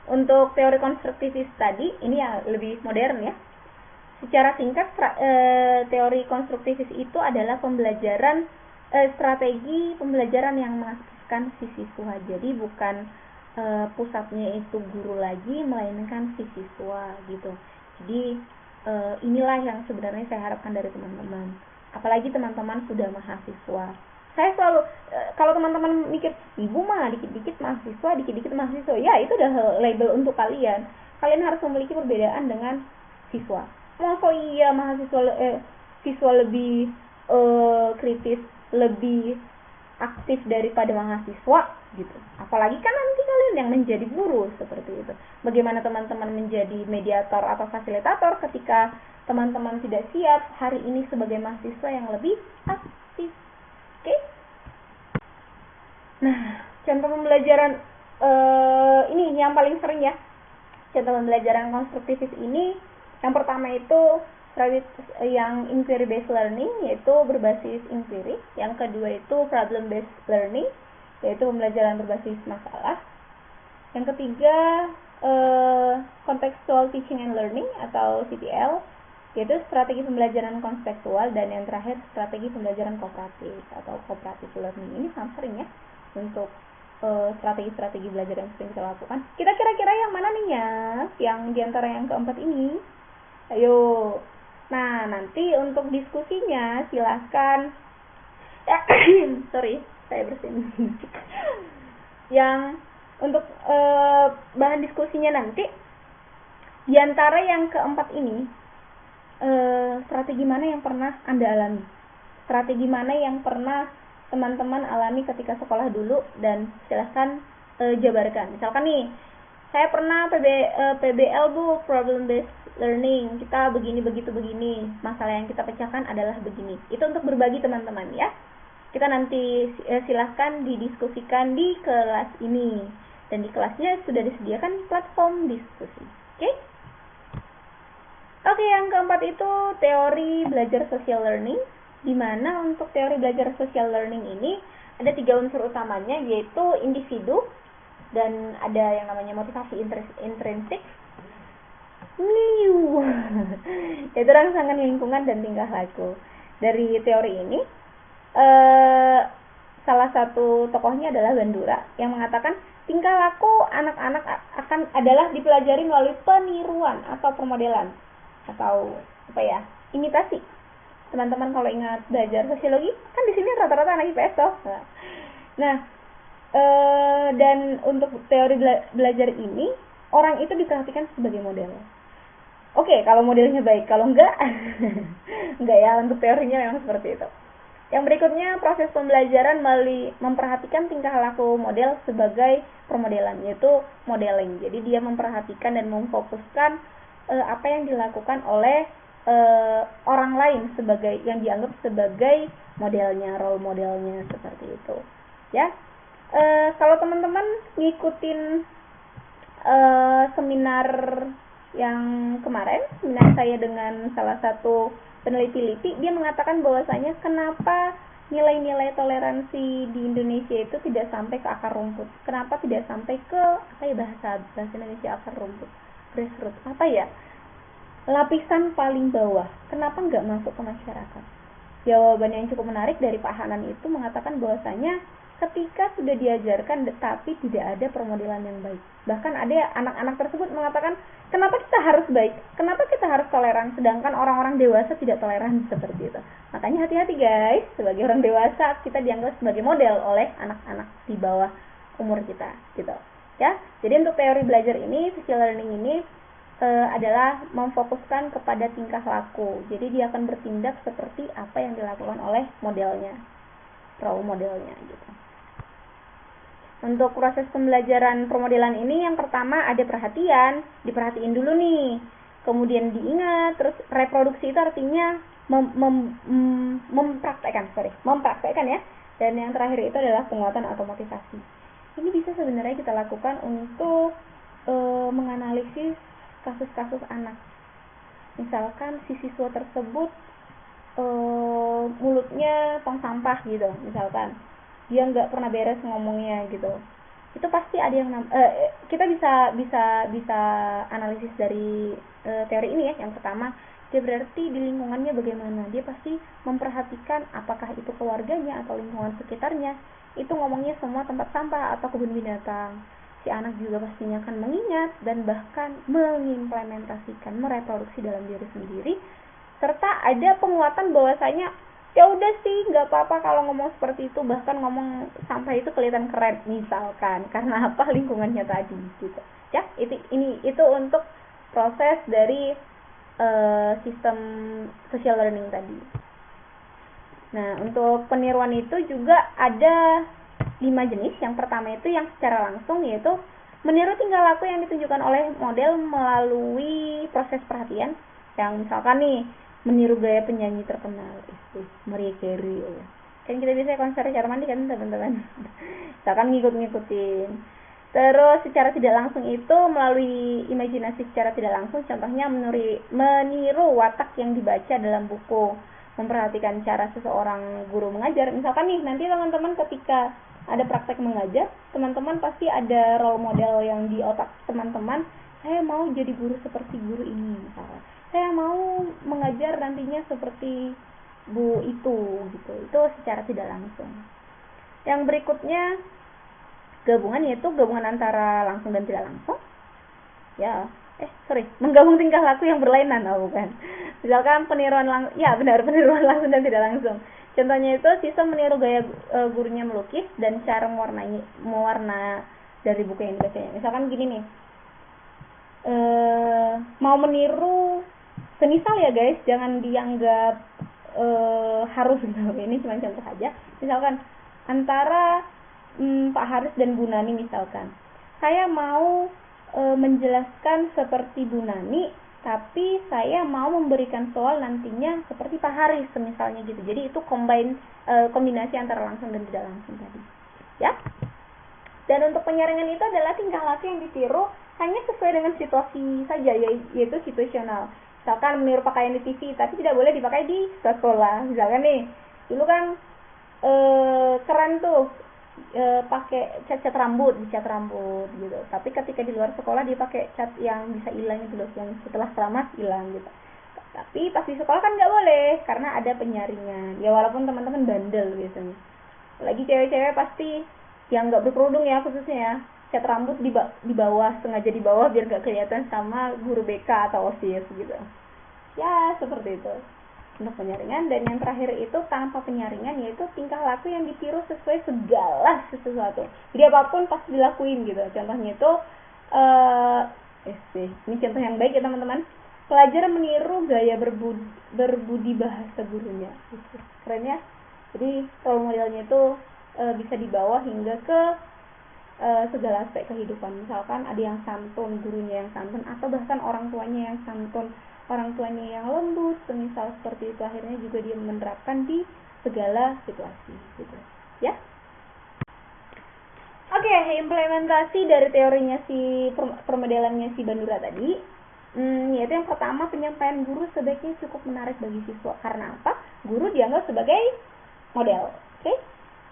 Untuk teori konstruktivis tadi, ini ya lebih modern ya. Secara singkat, teori konstruktivis itu adalah pembelajaran strategi pembelajaran yang mengaktifkan si siswa. Jadi bukan pusatnya itu guru lagi, melainkan si siswa gitu. Jadi inilah yang sebenarnya saya harapkan dari teman-teman. Apalagi teman-teman sudah mahasiswa. Saya selalu kalau teman-teman mikir ibu mah dikit-dikit mahasiswa, ya itu udah label untuk kalian. Kalian harus memiliki perbedaan dengan siswa. Masa iya siswa lebih kritis, lebih aktif daripada mahasiswa gitu. Apalagi kan nanti kalian yang menjadi guru seperti itu. Bagaimana teman-teman menjadi mediator atau fasilitator ketika teman-teman tidak siap hari ini sebagai mahasiswa yang lebih aktif. Oke? Nah, contoh pembelajaran ini yang paling sering ya. Contoh pembelajaran konstruktivis ini yang pertama itu yang inquiry based learning, yaitu berbasis inquiry. Yang kedua itu problem based learning, yaitu pembelajaran berbasis masalah. Yang ketiga contextual teaching and learning atau CTL, yaitu strategi pembelajaran kontekstual. Dan yang terakhir strategi pembelajaran kooperatif atau cooperative learning. Ini sangat sering ya untuk strategi-strategi belajar yang sering kita lakukan. Kita kira-kira yang mana nih ya yang diantara yang keempat ini? Ayo. Nah, nanti untuk diskusinya silahkan sorry, saya bersin. Yang untuk bahan diskusinya nanti diantara yang keempat ini, strategi mana yang pernah Anda alami? Strategi mana yang pernah teman-teman alami ketika sekolah dulu, dan silahkan jabarkan. Misalkan nih, saya pernah PBL Bu, problem based learning, kita begini begitu begini, masalah yang kita pecahkan adalah begini. Itu untuk berbagi teman-teman ya. Kita nanti silahkan didiskusikan di kelas ini, dan di kelasnya sudah disediakan platform diskusi. Oke, yang keempat itu teori belajar social learning, di mana untuk teori belajar social learning ini ada 3 unsur utamanya, yaitu individu, dan ada yang namanya motivasi intrinsik, yaitu rangsangan lingkungan dan tingkah laku. Dari teori ini salah satu tokohnya adalah Bandura, yang mengatakan tingkah laku anak-anak adalah dipelajari melalui peniruan atau permodelan atau imitasi. Teman-teman kalau ingat belajar sosiologi, kan di sini rata-rata anak IPS toh. Nah, dan untuk teori belajar ini, orang itu diperhatikan sebagai model. Oke, kalau modelnya baik, kalau enggak enggak ya, untuk teorinya memang seperti itu. Yang berikutnya, proses pembelajaran melalui memperhatikan tingkah laku model sebagai permodelan, yaitu modeling. Jadi dia memperhatikan dan memfokuskan apa yang dilakukan oleh orang lain sebagai yang dianggap sebagai modelnya, role modelnya, seperti itu. Ya, kalau teman-teman ngikutin seminar yang kemarin, seminar saya dengan salah satu peneliti, dia mengatakan bahwasanya kenapa nilai-nilai toleransi di Indonesia itu tidak sampai ke akar rumput. Kenapa tidak sampai ke bahasa Indonesia akar rumput? Grassroots, lapisan paling bawah. Kenapa nggak masuk ke masyarakat? Jawaban yang cukup menarik dari Pak Hanan itu mengatakan bahwasanya ketika sudah diajarkan tetapi tidak ada permodelan yang baik. Bahkan ada anak-anak tersebut mengatakan, kenapa kita harus baik? Kenapa kita harus toleran? Sedangkan orang-orang dewasa tidak toleran, seperti itu. Makanya hati-hati guys, sebagai orang dewasa kita dianggap sebagai model oleh anak-anak di bawah umur kita, gitu. Ya, jadi untuk teori belajar ini, social learning ini adalah memfokuskan kepada tingkah laku. Jadi dia akan bertindak seperti apa yang dilakukan oleh modelnya, role modelnya, gitu. Untuk proses pembelajaran permodelan ini, yang pertama ada perhatian, diperhatiin dulu nih, kemudian diingat, terus reproduksi itu artinya mempraktekkan ya, dan yang terakhir itu adalah penguatan atau motivasi. Ini bisa sebenarnya kita lakukan untuk menganalisis kasus-kasus anak. Misalkan si siswa tersebut mulutnya tong sampah gitu, misalkan dia nggak pernah beres ngomongnya gitu, itu pasti ada yang kita bisa analisis dari teori ini ya. Yang pertama, dia berarti di lingkungannya bagaimana, dia pasti memperhatikan apakah itu keluarganya atau lingkungan sekitarnya itu ngomongnya semua tempat sampah atau kebun binatang. Si anak juga pastinya akan mengingat dan bahkan mengimplementasikan, mereproduksi dalam diri sendiri, serta ada penguatan bahwasanya ya udah sih nggak apa-apa kalau ngomong seperti itu, bahkan ngomong sampah itu kelihatan keren misalkan, karena apa, lingkungannya tadi gitu ya. Itu untuk proses dari sistem social learning tadi. Nah, untuk peniruan itu juga ada 5 jenis. Yang pertama itu yang secara langsung, yaitu meniru tingkah laku yang ditunjukkan oleh model melalui proses perhatian. Yang misalkan nih, meniru gaya penyanyi terkenal, Mariah Carey. Kan kita biasanya konser Charmandi kan teman-teman. Misalkan ngikut-ngikutin. Terus secara tidak langsung itu melalui imajinasi secara tidak langsung, contohnya meniru watak yang dibaca dalam buku, memperhatikan cara seseorang guru mengajar. Misalkan nih, nanti teman-teman ketika ada praktek mengajar, teman-teman pasti ada role model yang di otak teman-teman, saya mau jadi guru seperti guru ini misalnya. Saya mau mengajar nantinya seperti bu itu gitu. Itu secara tidak langsung. Yang berikutnya gabungan, yaitu gabungan antara langsung dan tidak langsung. Menggabung tingkah laku yang berlainan, bukan. Misalkan peniruan langsung dan tidak langsung. Contohnya itu siswa meniru gaya gurunya melukis dan cara mewarna dari buku yang dibacanya. Misalkan gini nih, mau meniru, semisal ya guys, jangan dianggap harus gitu. Ini cuma contoh aja. Misalkan antara Pak Haris dan Bu Nani misalkan, saya mau menjelaskan seperti Bu Nani, tapi saya mau memberikan soal nantinya seperti Pak Haris misalnya gitu. Jadi itu kombinasi antara langsung dan tidak langsung tadi ya. Dan untuk penyaringan itu adalah tingkah laku yang ditiru hanya sesuai dengan situasi saja, yaitu situasional. Misalkan meniru pakaian di TV, tapi tidak boleh dipakai di sekolah. Misalkan nih, dulu kan keren tuh pakai cat rambut, dicat rambut gitu. Tapi ketika di luar sekolah dia pakai cat yang bisa hilang itu loh, yang setelah keramas hilang gitu. Tapi pas di sekolah kan nggak boleh karena ada penyaringan. Ya walaupun teman-teman bandel biasanya. Lagi cewek-cewek pasti yang nggak berkerudung ya, khususnya ya, cat rambut di bawah, sengaja di bawah biar nggak kelihatan sama guru BK atau OSIS gitu. Ya seperti itu untuk penyaringan. Dan yang terakhir itu tanpa penyaringan, yaitu tingkah laku yang ditiru sesuai segala sesuatu. Jadi apapun pasti dilakuin gitu. Contohnya itu ini contoh yang baik ya teman-teman. Pelajar meniru gaya berbudi bahasa gurunya. Keren ya. Jadi role modelnya itu bisa dibawa hingga ke segala aspek kehidupan. Misalkan ada yang santun, gurunya yang santun, atau bahkan orang tuanya yang santun, orang tuanya yang lembut, misal seperti itu. Akhirnya juga dia menerapkan di segala situasi gitu ya. Oke, implementasi dari teorinya si permodelannya si Bandura tadi, yaitu yang pertama, penyampaian guru sebaiknya cukup menarik bagi siswa. Karena apa? Guru dianggap sebagai model. Oke.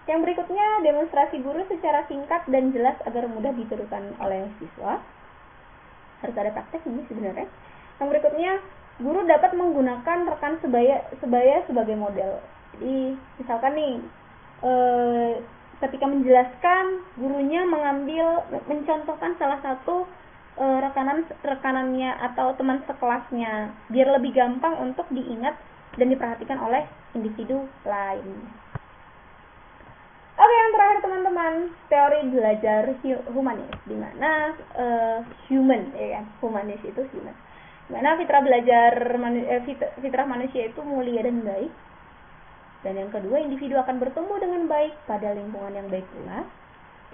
Yang berikutnya, demonstrasi guru secara singkat dan jelas agar mudah ditirukan oleh siswa. Harus ada praktek ini sebenarnya. Yang berikutnya, guru dapat menggunakan rekan sebaya sebagai model. Jadi misalkan nih, ketika menjelaskan, gurunya mencontohkan salah satu rekanannya atau teman sekelasnya, biar lebih gampang untuk diingat dan diperhatikan oleh individu lain. Oke, yang terakhir teman-teman, teori belajar humanis, di mana human, ya kan, humanis itu human. Dimana fitrah fitrah manusia itu mulia dan baik. Dan yang kedua, individu akan bertumbuh dengan baik pada lingkungan yang baik pula.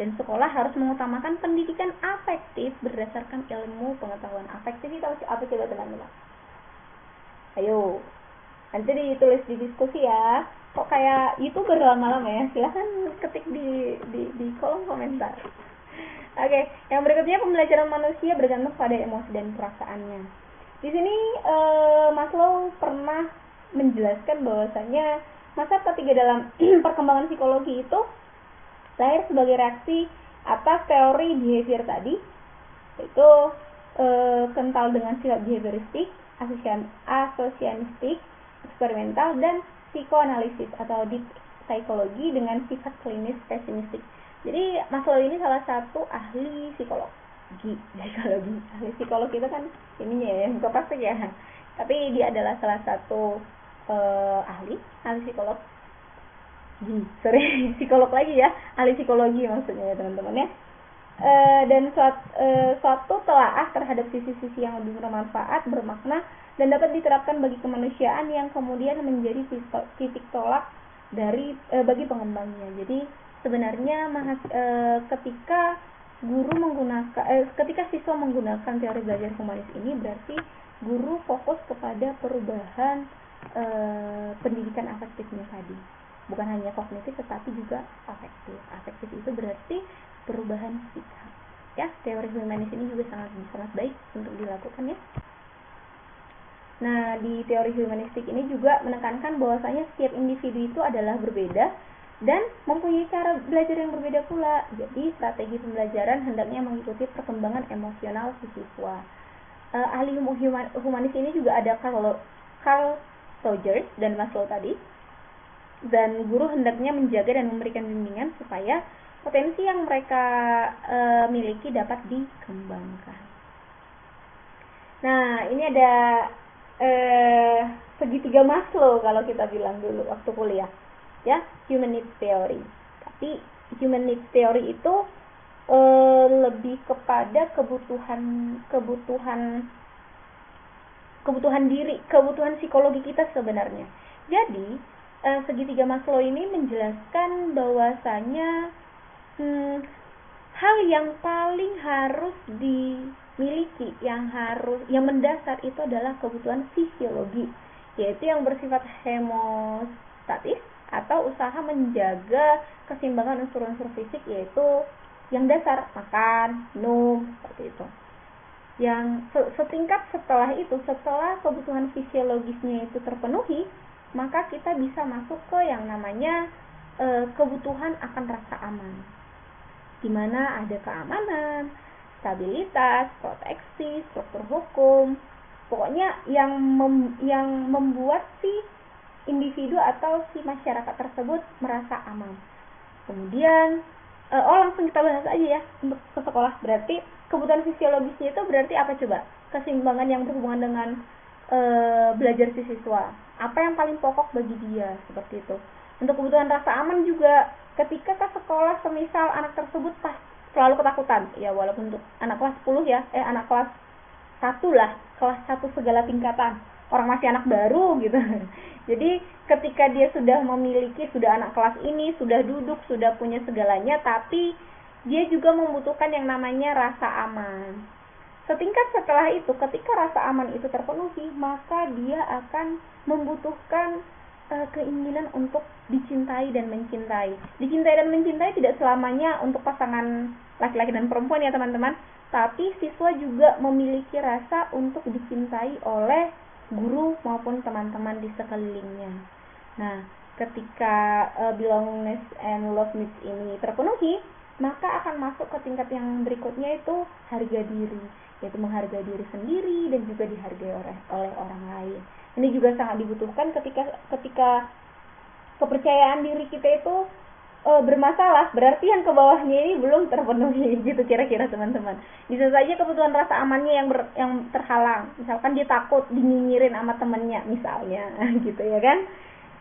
Dan sekolah harus mengutamakan pendidikan afektif berdasarkan ilmu pengetahuan. Afektif itu apa coba teman-teman? Ayo, nanti ditulis di diskusi ya. Kok kayak YouTuber lama-lama ya? Silahkan ketik di kolom komentar. Oke, yang berikutnya, pembelajaran manusia bergantung pada emosi dan perasaannya. Di sini Maslow pernah menjelaskan bahwasanya masa ketiga dalam perkembangan psikologi itu lahir sebagai reaksi atas teori behavior tadi, yaitu kental dengan sifat behavioristik, asosianistik, eksperimental, dan psikoanalisis atau deep psikologi dengan sifat klinis pesimistik. Jadi Maslow ini salah satu ahli psikologi. Ahli psikolog itu kan ininya ya, bukan praktek ya. Tapi dia adalah salah satu ahli psikolog. Psikolog lagi ya, ahli psikologi maksudnya ya teman-teman ya. Dan suatu telaah terhadap sisi-sisi yang lebih bermanfaat, bermakna, dan dapat diterapkan bagi kemanusiaan yang kemudian menjadi titik tolak bagi pengembangnya. Jadi sebenarnya ketika ketika siswa menggunakan teori belajar humanis ini, berarti guru fokus kepada perubahan pendidikan afektifnya tadi. Bukan hanya kognitif tetapi juga afektif. Afektif itu berarti perubahan sikap. Ya, teori humanis ini juga sangat baik untuk dilakukan ya. Nah, di teori humanistik ini juga menekankan bahwasanya setiap individu itu adalah berbeda dan mempunyai cara belajar yang berbeda pula. Jadi, strategi pembelajaran hendaknya mengikuti perkembangan emosional si siswa. Ahli humanis ini juga ada Carl Rogers dan Maslow tadi. Dan guru hendaknya menjaga dan memberikan bimbingan supaya potensi yang mereka miliki dapat dikembangkan. Nah, ini ada segitiga Maslow kalau kita bilang dulu waktu kuliah, ya, human needs theory. Tapi human needs theory itu lebih kepada kebutuhan diri, kebutuhan psikologi kita sebenarnya. Jadi segitiga Maslow ini menjelaskan bahwasanya hal yang paling harus dimiliki, yang mendasar itu adalah kebutuhan fisiologi, yaitu yang bersifat hemostatis atau usaha menjaga keseimbangan unsur-unsur fisik, yaitu yang dasar, makan, minum, seperti itu. Yang setingkat setelah itu, setelah kebutuhan fisiologisnya itu terpenuhi, maka kita bisa masuk ke yang namanya kebutuhan akan rasa aman, di mana ada keamanan, stabilitas, proteksi, struktur hukum, pokoknya yang membuat si individu atau si masyarakat tersebut merasa aman. Kemudian langsung kita bahas aja ya untuk ke sekolah. Berarti kebutuhan fisiologisnya itu berarti apa coba? Keseimbangan yang berhubungan dengan belajar si siswa. Apa yang paling pokok bagi dia, seperti itu. Untuk kebutuhan rasa aman juga, ketika ke sekolah semisal anak tersebut selalu ketakutan, ya walaupun untuk anak kelas 10 ya, anak kelas 1 lah, kelas 1 segala tingkatan, orang masih anak baru gitu. Jadi ketika dia sudah anak kelas ini, sudah duduk, sudah punya segalanya, tapi dia juga membutuhkan yang namanya rasa aman. Setingkat setelah itu, ketika rasa aman itu terpenuhi, maka dia akan membutuhkan keinginan untuk dicintai dan mencintai. Dicintai dan mencintai tidak selamanya untuk pasangan laki-laki dan perempuan ya teman-teman, tapi siswa juga memiliki rasa untuk dicintai oleh guru maupun teman-teman di sekelilingnya. Nah, ketika belongingness and love needs ini terpenuhi, maka akan masuk ke tingkat yang berikutnya, itu harga diri, yaitu menghargai diri sendiri dan juga dihargai oleh orang lain. Ini juga sangat dibutuhkan ketika kepercayaan diri kita itu bermasalah, berarti yang ke bawahnya ini belum terpenuhi gitu kira-kira teman-teman. Bisa saja kebutuhan rasa amannya yang terhalang. Misalkan dia takut dinyinyirin sama temennya misalnya, gitu ya kan.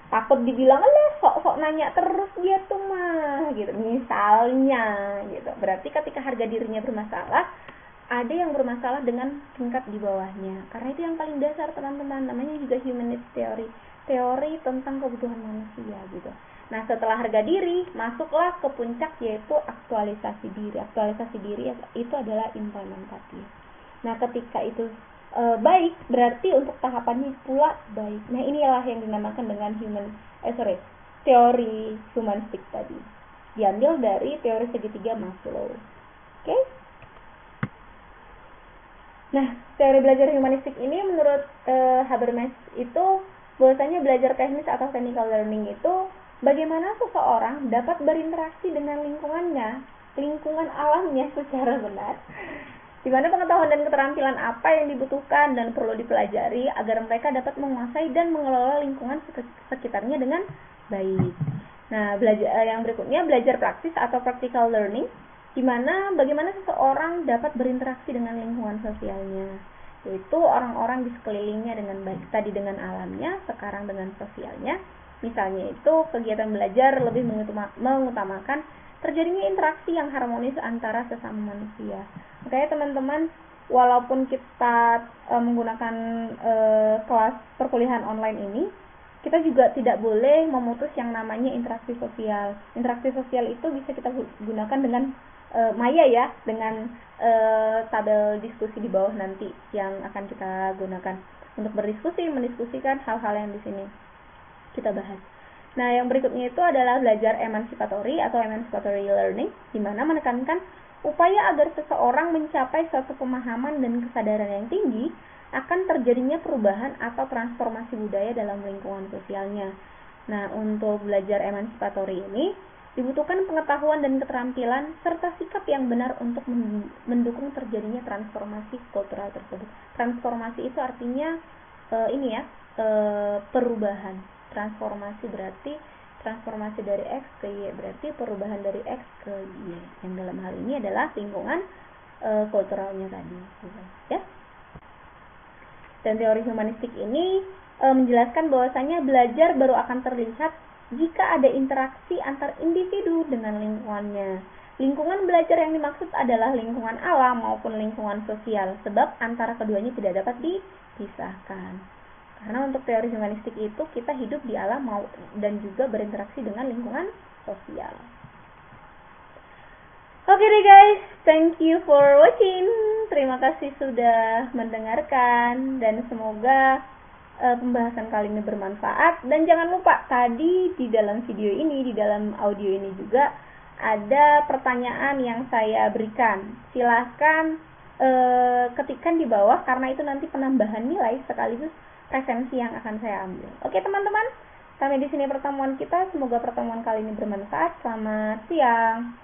Takut dibilang, sok nanya terus dia tuh mah, gitu misalnya, gitu. Berarti ketika harga dirinya bermasalah, ada yang bermasalah dengan tingkat di bawahnya. Karena itu yang paling dasar teman-teman, namanya juga human needs theory, teori tentang kebutuhan manusia gitu. Nah, setelah harga diri, masuklah ke puncak, yaitu aktualisasi diri. Aktualisasi diri itu adalah implementatif. Nah, ketika itu baik, berarti untuk tahapannya pula baik. Nah, inilah yang dinamakan dengan teori humanistik tadi. Diambil dari teori segitiga Maslow. Oke? Nah, teori belajar humanistik ini menurut Habermas itu bahwasanya belajar teknis atau technical learning itu bagaimana seseorang dapat berinteraksi dengan lingkungannya lingkungan alamnya secara benar, di mana pengetahuan dan keterampilan apa yang dibutuhkan dan perlu dipelajari agar mereka dapat menguasai dan mengelola lingkungan sekitarnya dengan baik. Nah, yang berikutnya belajar praktis atau practical learning, di mana bagaimana seseorang dapat berinteraksi dengan lingkungan sosialnya, yaitu orang-orang di sekelilingnya dengan baik, tadi dengan alamnya, sekarang dengan sosialnya. Misalnya itu kegiatan belajar lebih mengutamakan terjadinya interaksi yang harmonis antara sesama manusia. Makanya teman-teman, walaupun kita menggunakan kelas perkuliahan online ini, kita juga tidak boleh memutus yang namanya interaksi sosial. Interaksi sosial itu bisa kita gunakan dengan Maya ya, dengan tabel diskusi di bawah nanti yang akan kita gunakan untuk mendiskusikan hal-hal yang di sini kita bahas. Nah, yang berikutnya itu adalah belajar emancipatory atau emancipatory learning, di mana menekankan upaya agar seseorang mencapai suatu pemahaman dan kesadaran yang tinggi akan terjadinya perubahan atau transformasi budaya dalam lingkungan sosialnya. Nah, untuk belajar emancipatory ini dibutuhkan pengetahuan dan keterampilan serta sikap yang benar untuk mendukung terjadinya transformasi kultural tersebut. Transformasi itu artinya perubahan. Transformasi berarti transformasi dari X ke Y, berarti perubahan dari X ke Y, yang dalam hal ini adalah lingkungan kulturalnya tadi, ya. Dan teori humanistik ini menjelaskan bahwasanya belajar baru akan terlihat jika ada interaksi antar individu dengan lingkungannya. Lingkungan belajar yang dimaksud adalah lingkungan alam maupun lingkungan sosial, sebab antara keduanya tidak dapat dipisahkan. Karena untuk teori humanistik itu kita hidup di alam dan juga berinteraksi dengan lingkungan sosial. Oke deh guys, thank you for watching. Terima kasih sudah mendengarkan dan semoga pembahasan kali ini bermanfaat. Dan jangan lupa tadi di dalam video ini, di dalam audio ini juga ada pertanyaan yang saya berikan. Silahkan ketikkan di bawah karena itu nanti penambahan nilai sekaligus referensi yang akan saya ambil. Oke teman-teman, sampai di sini pertemuan kita. Semoga pertemuan kali ini bermanfaat. Selamat siang.